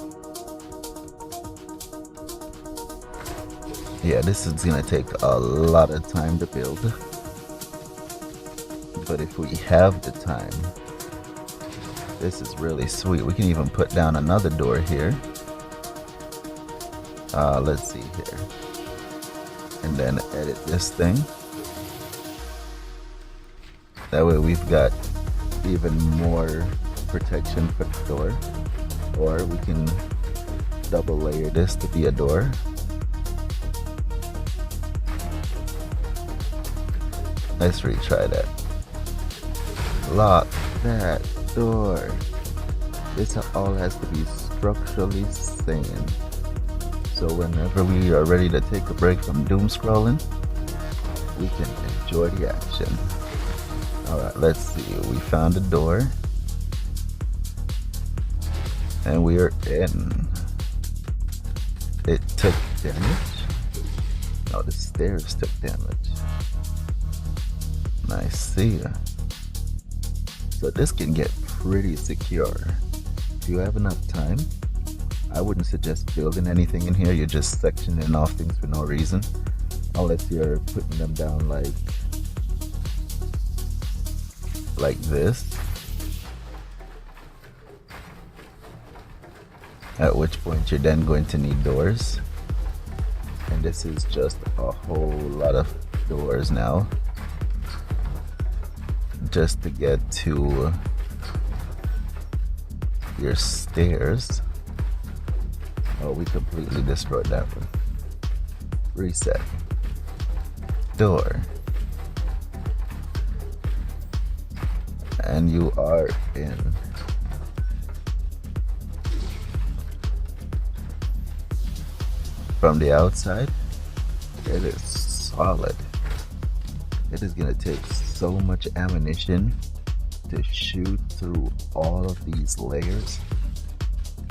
Yeah, this is gonna take a lot of time to build, but if we have the time, this is really sweet. We can even put down another door here. Let's see here, and then edit this thing. That way we've got even more protection for the door, or we can double layer this to be a door. Let's retry that. Lock that door. This all has to be structurally sane. So whenever we are ready to take a break from doom scrolling, we can enjoy the action. Alright, let's see. We found a door. And we are in. It took damage? No, the stairs took damage. I see. So this can get pretty secure. If you have enough time, I wouldn't suggest building anything in here. You're just sectioning off things for no reason, unless you're putting them down like this, at which point you're then going to need doors. And this is just a whole lot of doors now, just to get to your stairs. Oh, we completely destroyed that one. Reset. Door. And you are in. From the outside, it is solid. It is gonna take so much ammunition to shoot through all of these layers.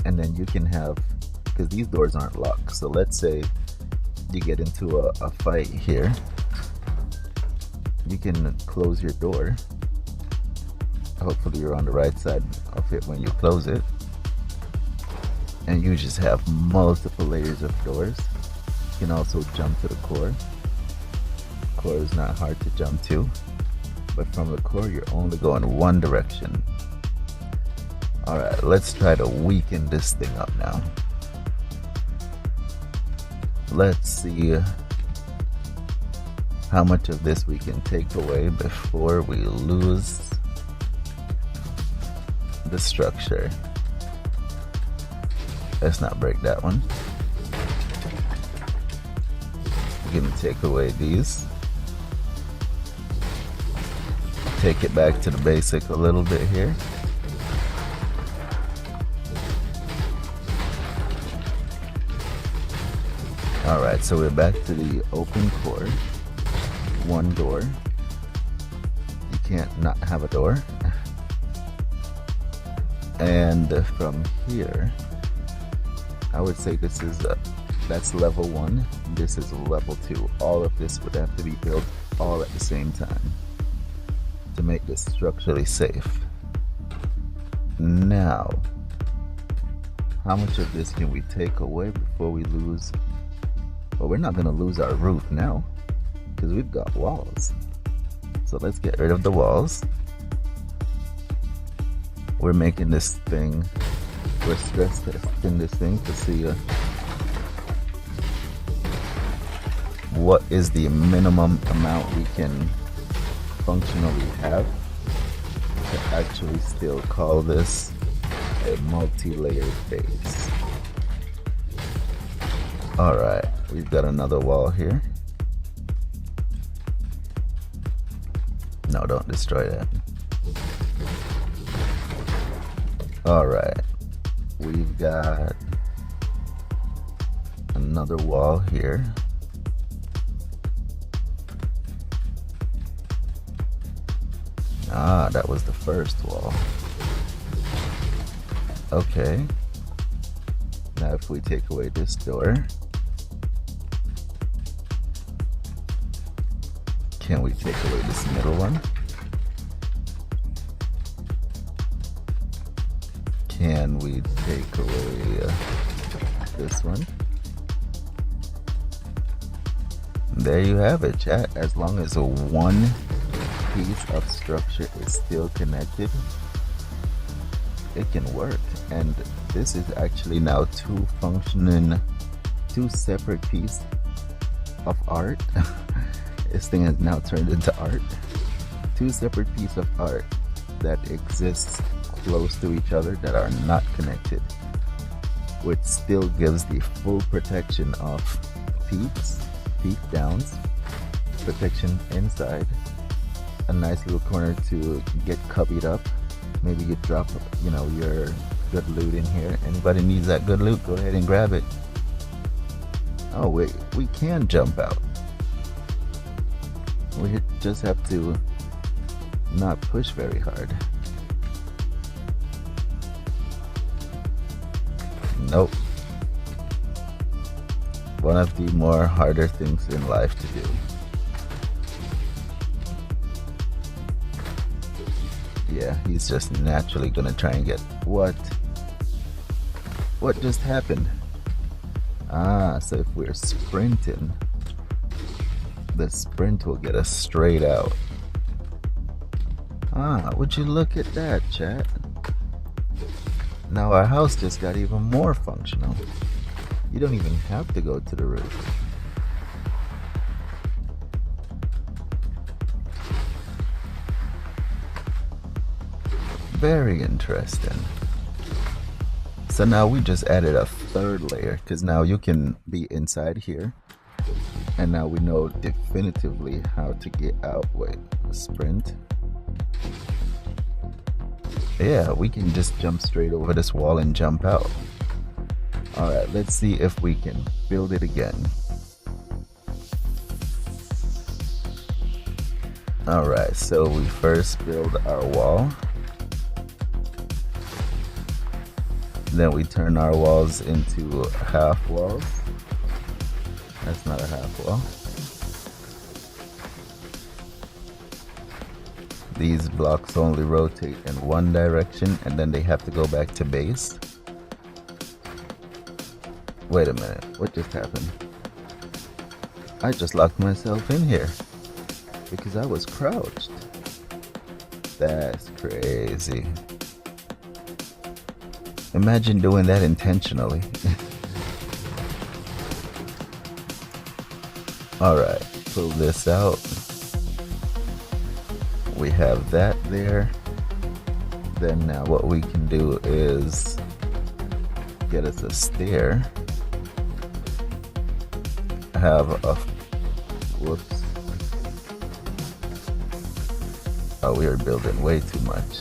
And then you can have, because these doors aren't locked, so let's say you get into a fight here, you can close your door. Hopefully you're on the right side of it when you close it, and you just have multiple layers of doors. You can also jump to the core. Core is not hard to jump to, but from the core you're only going one direction. Alright, let's try to weaken this thing up now. Let's see how much of this we can take away before we lose the structure. Let's not break that one. We're gonna take away these. Take it back to the basic a little bit here. Alright, so we're back to the open core. One door. You can't not have a door. And from here, I would say this is that's level 1. This is level 2. All of this would have to be built all at the same time to make this structurally safe. Now, how much of this can we take away before we lose? Well, we're not going to lose our roof now because we've got walls. So let's get rid of the walls. We're making this thing, we're stress testing this thing to see what is the minimum amount we can functionally have to actually still call this a multi-layered base. Alright, we've got another wall here. No, don't destroy that. Alright, we've got another wall here. Ah, that was the first wall. Okay. Now if we take away this door, can we take away this middle one? Can we take away this one? There you have it, chat. As long as one piece of structure is still connected, it can work. And this is actually now two separate pieces of art. This thing has now turned into art. Two separate pieces of art that exist close to each other that are not connected, which still gives the full protection of peaks, peak downs, protection inside, a nice little corner to get cubbied up. Maybe you drop, your good loot in here. Anybody needs that good loot, go ahead and grab it. Oh wait, we can jump out. We just have to not push very hard. Nope. One of the more harder things in life to do. Yeah, he's just naturally gonna try and get what just happened? Ah, so if we're sprinting, the sprint will get us straight out. Ah, would you look at that, chat? Now our house just got even more functional. You don't even have to go to the roof. Very interesting. So now we just added a third layer because now you can be inside here. And now we know definitively how to get out. Wait, sprint. Yeah, we can just jump straight over this wall and jump out. Alright, let's see if we can build it again. Alright, so we first build our wall. Then we turn our walls into half walls. That's not a half wall. These blocks only rotate in one direction and then they have to go back to base. Wait a minute, what just happened? I just locked myself in here because I was crouched. That's crazy. Imagine doing that intentionally. Alright, pull this out. We have that there. Then now what we can do is get us a stair. Have a whoops. Oh, we are building way too much.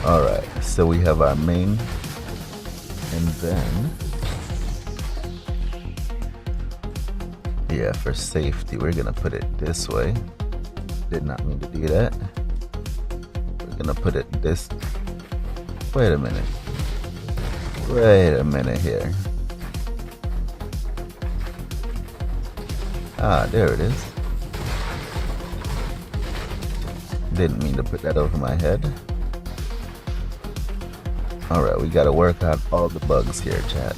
Alright, so we have our main, and then, yeah, for safety, we're gonna put it this way. Did not mean to do that. We're gonna put it this, wait a minute here. Ah, there it is. Didn't mean to put that over my head. Alright, we gotta work out all the bugs here, chat.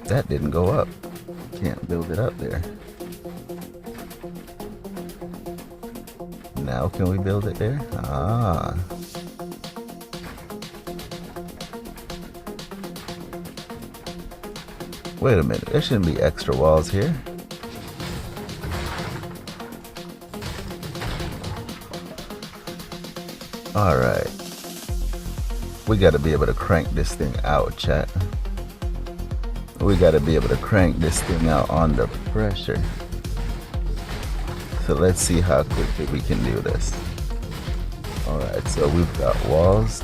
That didn't go up. Can't build it up there. Now can we build it there? Ah. Wait a minute, there shouldn't be extra walls here. Alright. We gotta be able to crank this thing out, chat. We gotta be able to crank this thing out under pressure. So let's see how quickly we can do this. Alright, so we've got walls.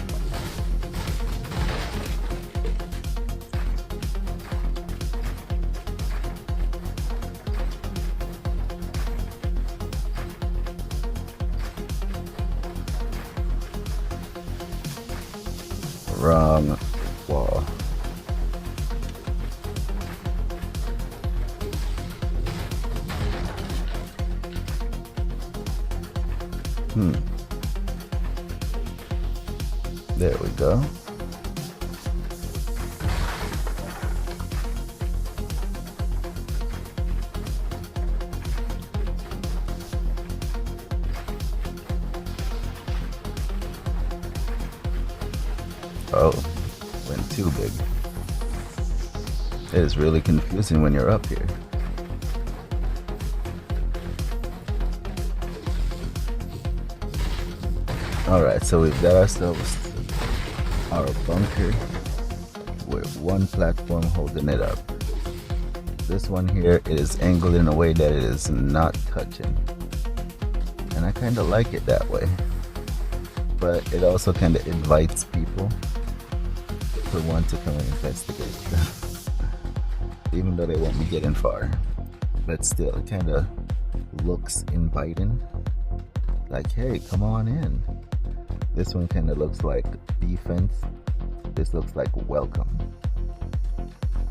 Wrong wall. There we go. Oh, went too big. It is really confusing when you're up here. Alright, so we've got ourselves our bunker with one platform holding it up. This one here is angled in a way that it is not touching. And I kind of like it that way. But it also kind of invites people to want to come and investigate. Even though they won't be getting far. But still, it kind of looks inviting. Like, hey, come on in. This one kind of looks like defense. This looks like welcome.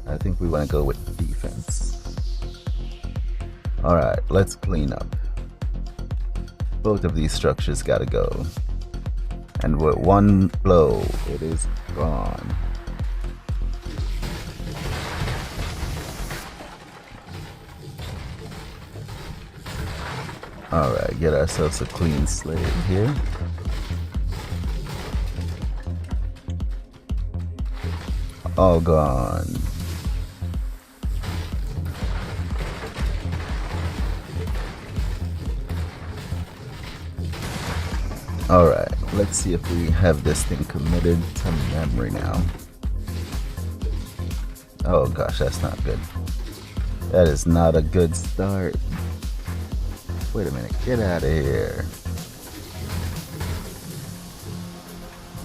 I think we want to go with defense. Alright, let's clean up. Both of these structures gotta go. And with one blow, it is gone. Alright, get ourselves a clean slate here. All gone. Alright, let's see if we have this thing committed to memory now. Oh gosh, that's not good. That is not a good start. Wait a minute, get out of here.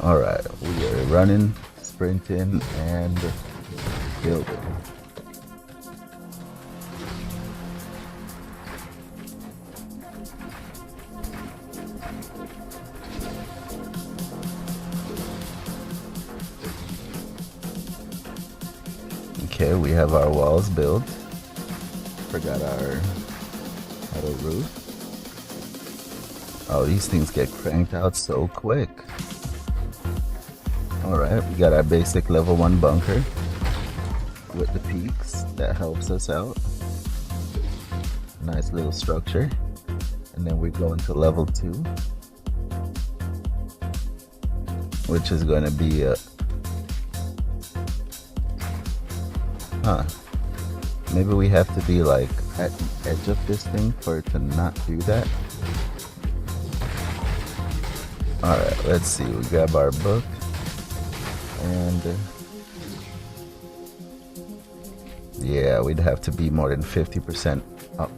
Alright, we are running, sprinting, and building. Okay, we have our walls built. Forgot our roof. Oh, these things get cranked out so quick. Alright, we got our basic level 1 bunker with the peaks. That helps us out. Nice little structure. And then we go into level 2, which is going to be a maybe we have to be like at the edge of this thing for it to not do that. Alright, let's see. We grab our book and yeah, we'd have to be more than 50% up.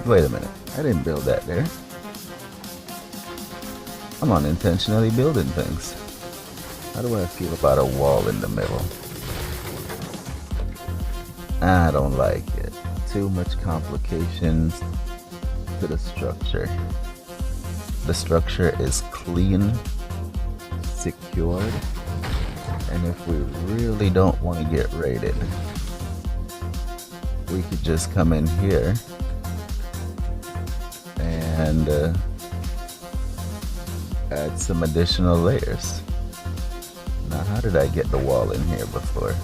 Wait a minute, I didn't build that there. I'm unintentionally building things. How do I feel about a wall in the middle? I don't like it. Too much complications to the structure. The structure is clean, secured, and if we really don't want to get raided, we could just come in here and add some additional layers. Now, how did I get the wall in here before?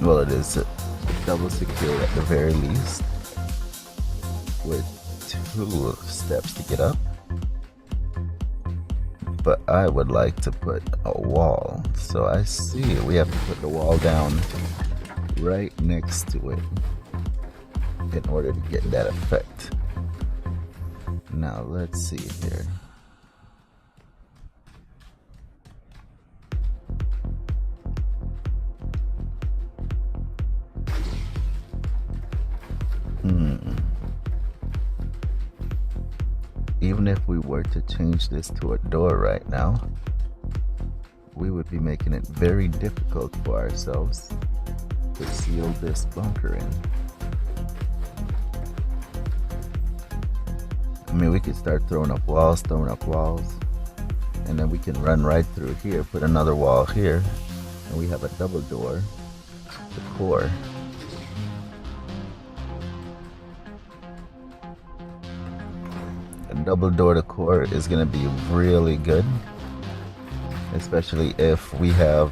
Well, it is double secure at the very least, with 2 steps to get up. But I would like to put a wall. So I see we have to put the wall down right next to it in order to get that effect. Now let's see here. Even if we were to change this to a door right now, we would be making it very difficult for ourselves to seal this bunker in. I mean, we could start throwing up walls, and then we can run right through here, put another wall here, and we have a double door to core. A double door to core is going to be really good, especially if we have,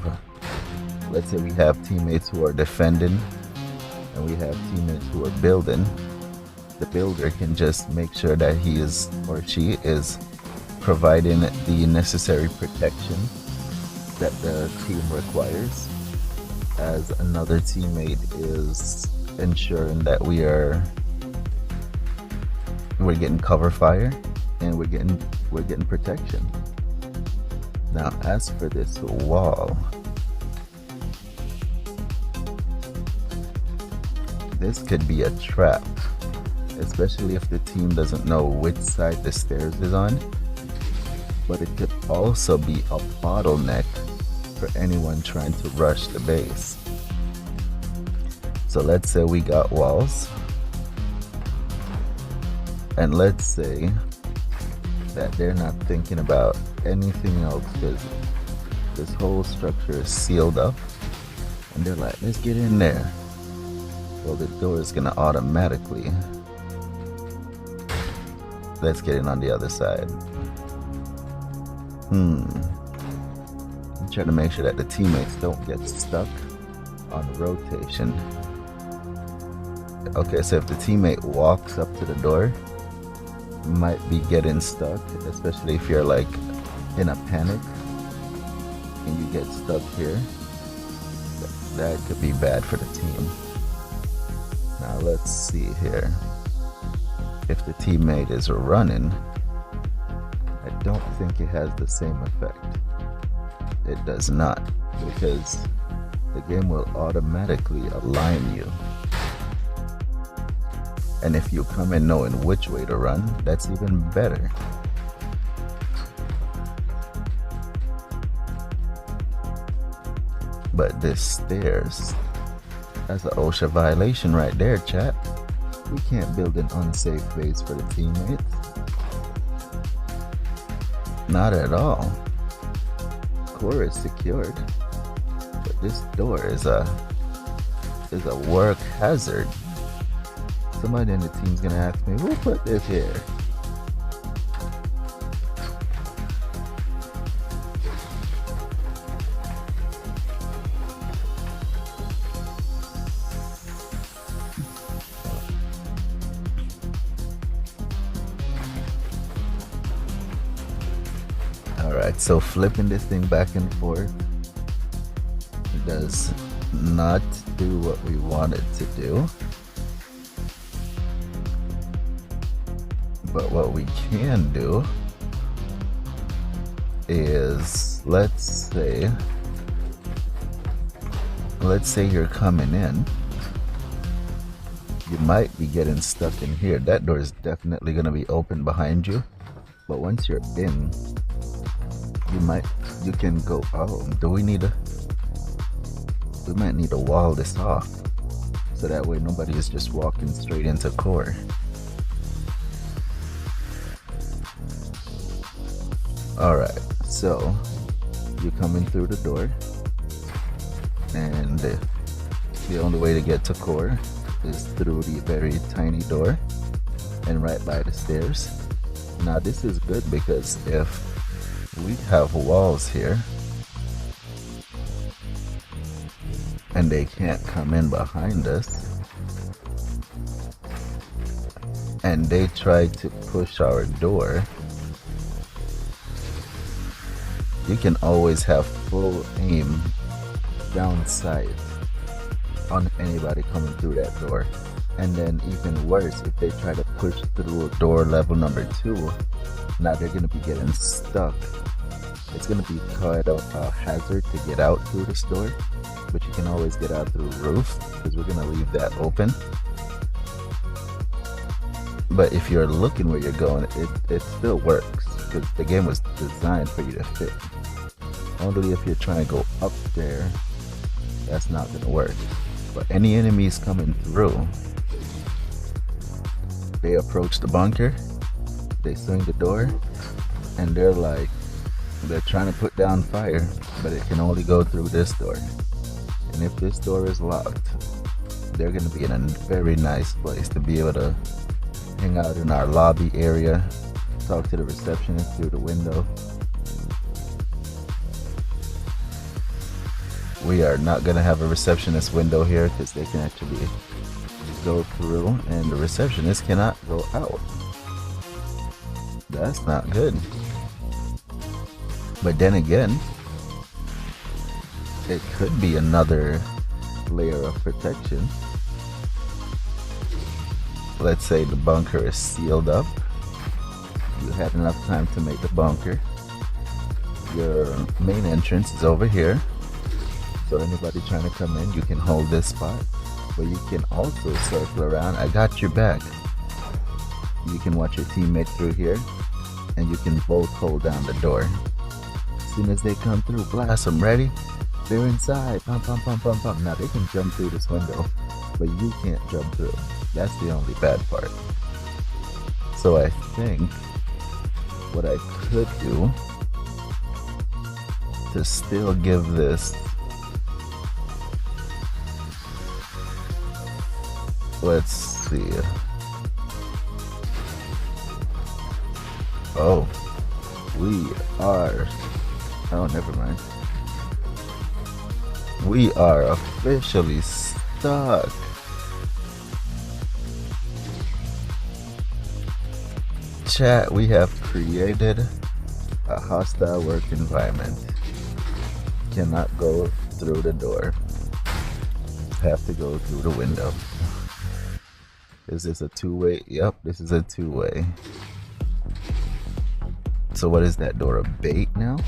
let's say we have teammates who are defending and we have teammates who are building. The builder can just make sure that he is or she is providing the necessary protection that the team requires, as another teammate is ensuring that we're getting cover fire and we're getting protection. Now, as for this wall, this could be a trap, especially if the team doesn't know which side the stairs is on. But it could also be a bottleneck for anyone trying to rush the base. So let's say we got walls, and let's say that they're not thinking about anything else because this whole structure is sealed up, and they're like, let's get in there. Well, the door is gonna automatically let's get in on the other side. I'm trying to make sure that the teammates don't get stuck on rotation. Okay, so if the teammate walks up to the door, might be getting stuck, especially if you're like in a panic and you get stuck here. That could be bad for the team. Now let's see here. If the teammate is running, I don't think it has the same effect. It does not, because the game will automatically align you. And if you come in knowing which way to run, that's even better. But this stairs, that's an OSHA violation right there, chat. We can't build an unsafe base for the teammates. Not at all. Core is secured, but this door is a work hazard. Somebody in the team's gonna ask me, who put this here? Alright, so flipping this thing back and forth does not do what we want it to do. But what we can do is, let's say you're coming in. You might be getting stuck in here. That door is definitely going to be open behind you. But once you're in, you can go, oh, we might need to wall this off. So that way nobody is just walking straight into core. Alright, so you're coming through the door, and the only way to get to core is through the very tiny door and right by the stairs. Now this is good because if we have walls here and they can't come in behind us and they try to push our door, you can always have full aim down sight on anybody coming through that door. And then even worse, if they try to push through door level number 2, now they're going to be getting stuck. It's going to be quite a hazard to get out through this door, but you can always get out through the roof because we're going to leave that open. But if you're looking where you're going, it still works because the game was designed for you to fit. Only if you're trying to go up there, that's not going to work. But any enemies coming through, they approach the bunker, they swing the door, and they're trying to put down fire, but it can only go through this door. And if this door is locked, they're going to be in a very nice place to be able to hang out in our lobby area, talk to the receptionist through the window. We are not going to have a receptionist window here because they can actually go through and the receptionist cannot go out. That's not good. But then again, it could be another layer of protection. Let's say the bunker is sealed up. You had enough time to make the bunker. Your main entrance is over here. So anybody trying to come in, you can hold this spot. But you can also circle around. I got your back. You can watch your teammate through here. And you can both hold down the door. As soon as they come through, blast them. Ready? They're inside. Pum, pum, pum, pum, pum. Now they can jump through this window. But you can't jump through. That's the only bad part. So I think what I could do to still give this, let's see, Oh, we are. Oh, never mind. We are officially stuck. Chat, we have created a hostile work environment. Cannot go through the door. Have to go through the window. Is this a two-way? Yep, this is a two-way. So what is that door? A bait now?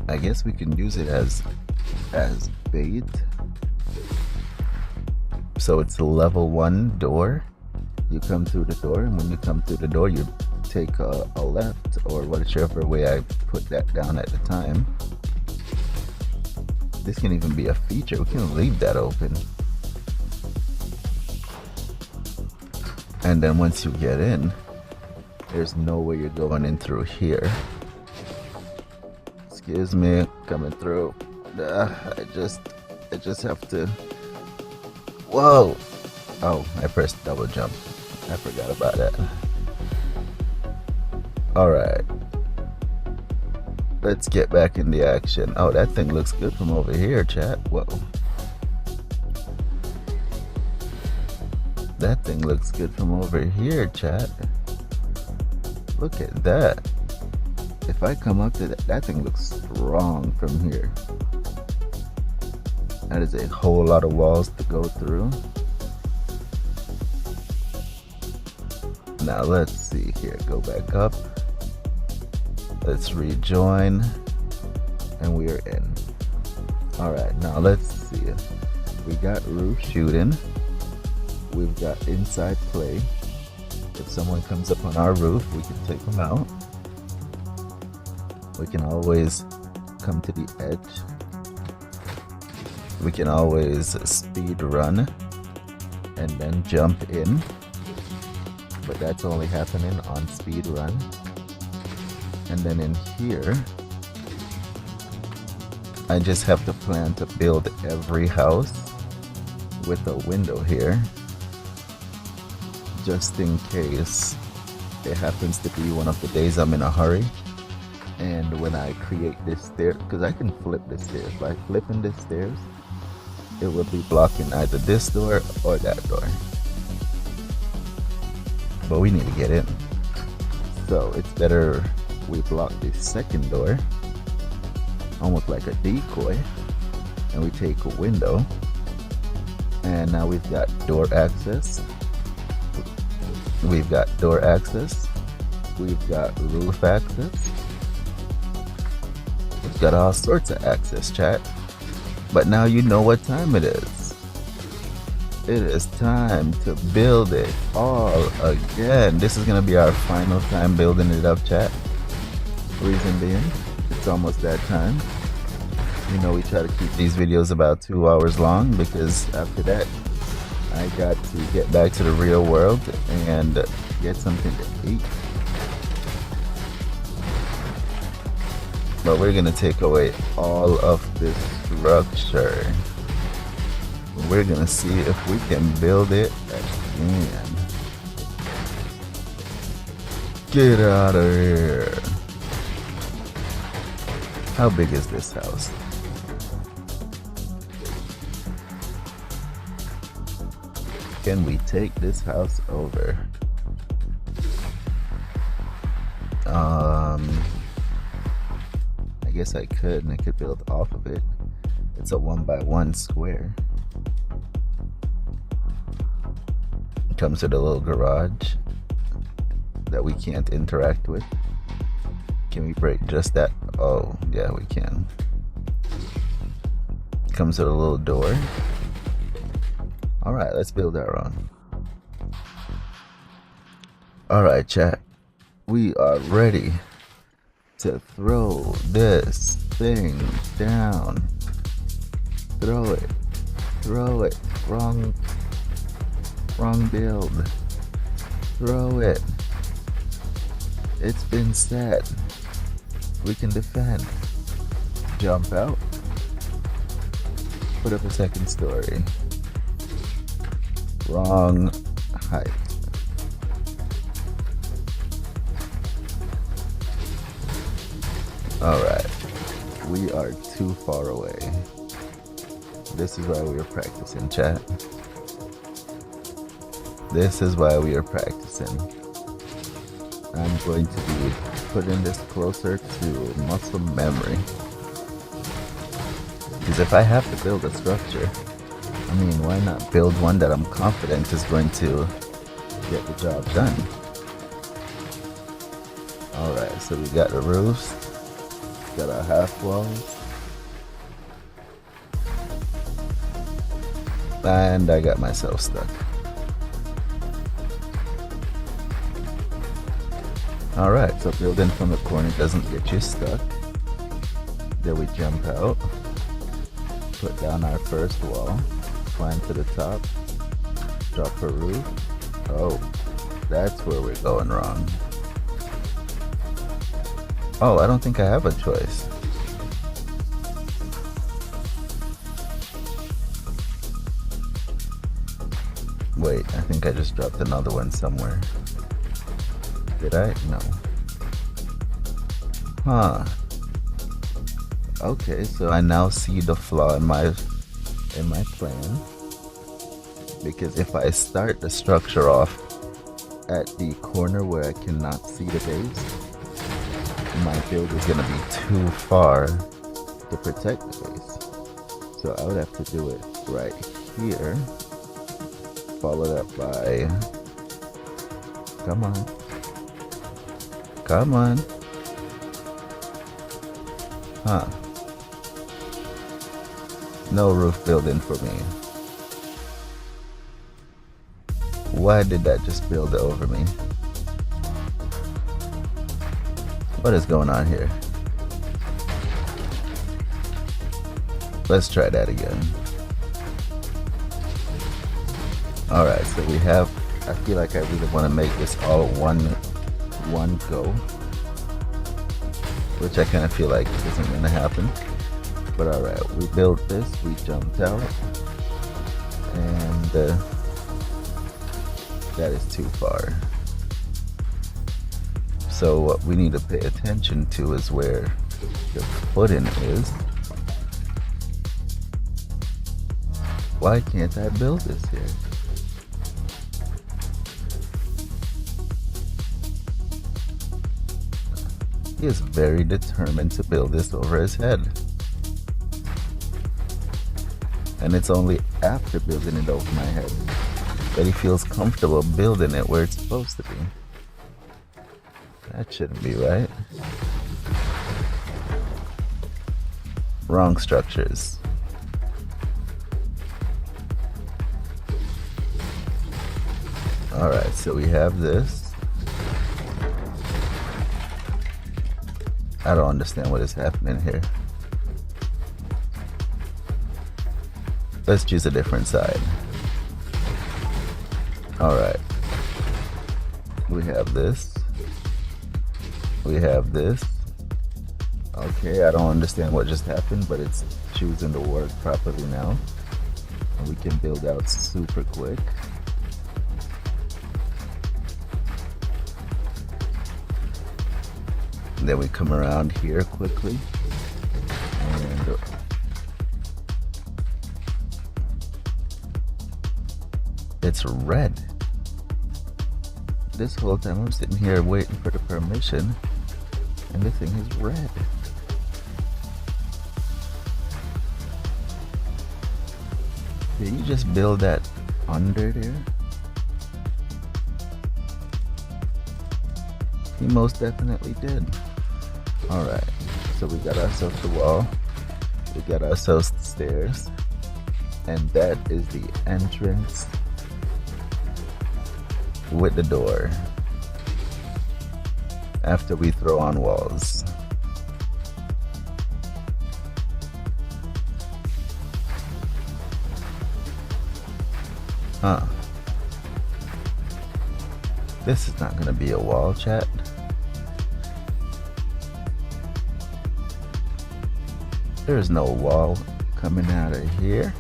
I guess we can use it as bait. So it's a level 1 door. You come through the door, and when you come through the door, you take a left, or whichever way I put that down at the time. This can even be a feature. We can leave that open. And then once you get in, there's no way you're going in through here. Excuse me, coming through. I just have to. Whoa! Oh, I pressed double jump. I forgot about that. Alright. Let's get back in the action. Oh, that thing looks good from over here, chat. Whoa. That thing looks good from over here, chat. Look at that. If I come up to that, that thing looks strong from here. That is a whole lot of walls to go through. Now let's see here. Go back up. Let's rejoin. And we are in. Alright, now let's see. We got roof shooting. We've got inside play. If someone comes up on our roof, we can take them out. We can always come to the edge. We can always speed run and then jump in. But that's only happening on speed run. And then in here, I just have to plan to build every house with a window here, just in case it happens to be one of the days I'm in a hurry. And when I create this stair, because I can flip the stairs, by flipping the stairs, it will be blocking either this door or that door. But we need to get in. So it's better we block the second door, almost like a decoy, and we take a window. And now we've got door access. We've got door access. We've got roof access. We've got all sorts of access, chat. But now you know what time it is. It is time to build it all again. This is gonna be our final time building it up, chat. Reason being, it's almost that time. You know, we try to keep these videos about 2 hours long, because after that, I got to get back to the real world and get something to eat. But we're gonna take away all of this structure. We're gonna see if we can build it again. Get out of here. How big is this house? Can we take this house over? I guess I could, and I could build off of it. It's a 1x1 square. It comes with a little garage that we can't interact with. Can we break just that? Oh, yeah, we can. It comes with a little door. Alright, let's build our own. Alright, chat. We are ready to throw this thing down. Throw it. Throw it. Wrong build. Throw it. It's been set. We can defend. Jump out. Put up a second story. Wrong height. Alright, we are too far away. This is why we are practicing, chat. This is why we are practicing. I'm going to be putting this closer to muscle memory. Because if I have to build a structure, I mean, why not build one that I'm confident is going to get the job done? Alright, so we got the roofs, got our half walls, and I got myself stuck. Alright, so building from the corner doesn't get you stuck. Then we jump out, put down our first wall, climb to the top, drop a roof. Oh, that's where we're going wrong. Oh, I don't think I have a choice. Wait, I think I just dropped another one somewhere. Did I? No. Huh. Okay, so I now see the flaw in my plan. Because if I start the structure off at the corner where I cannot see the base, my build is gonna be too far to protect the base. So I would have to do it right here, followed up by, come on, come on, huh? No roof building for me. Why did that just build over me? What is going on here? Let's try that again. Alright, so we have, I feel like I really want to make this all one go, which I kind of feel like isn't going to happen. But alright, we built this, we jumped out, and that is too far. So what we need to pay attention to is where the footing is. Why can't I build this here? He is very determined to build this over his head. And it's only after building it over my head that he feels comfortable building it where it's supposed to be. That shouldn't be right. Wrong structures. Alright, so we have this. I don't understand what is happening here. Let's choose a different side. Alright. We have this. We have this. Okay, I don't understand what just happened, but it's choosing to work properly now. And we can build out super quick. And then we come around here quickly. And it's red. This whole time I'm sitting here waiting for the permission, and the thing is red. Did you just build that under there? He most definitely did. Alright, so we got ourselves the wall, we got ourselves the stairs, and that is the entrance with the door after we throw on walls. Huh. This is not gonna be a wall, chat. There's no wall coming out of here.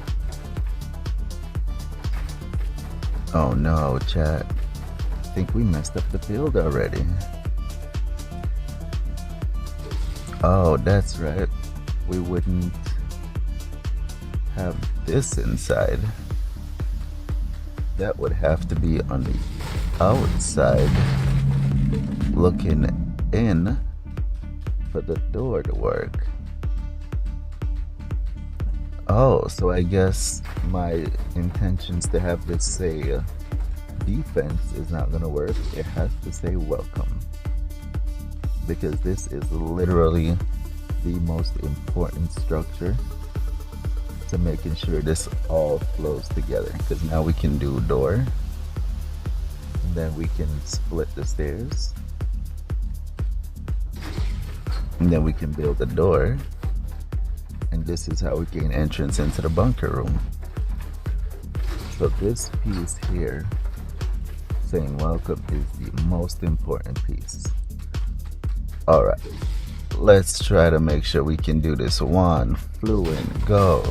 Oh no, chat. I think we messed up the build already. Oh, that's right. We wouldn't have this inside. That would have to be on the outside, looking in for the door to work. Oh, so I guess my intentions to have this say defense is not gonna work. It has to say welcome, because this is literally the most important structure to making sure this all flows together. Because now we can do door, and then we can split the stairs, and then we can build a door, and this is how we gain entrance into the bunker room. So this piece here saying welcome is the most important piece. All right, let's try to make sure we can do this one fluent go.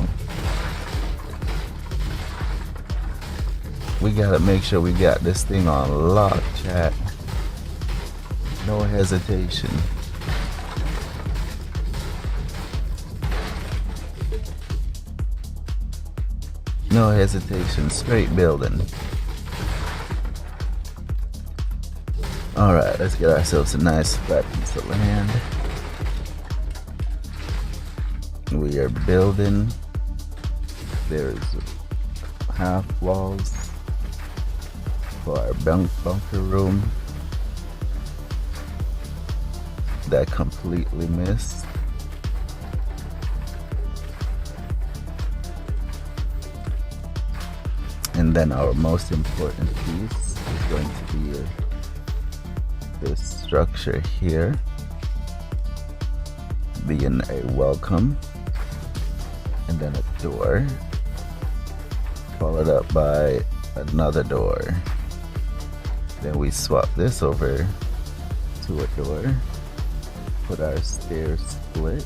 We gotta make sure we got this thing on lock, chat. No hesitation. No hesitation, straight building. Alright, let's get ourselves a nice flat piece of land. We are building. There's half walls for our bunker room that completely missed. And then our most important piece is going to be this structure here, being a welcome, and then a door, followed up by another door. Then we swap this over to a door, put our stairs split,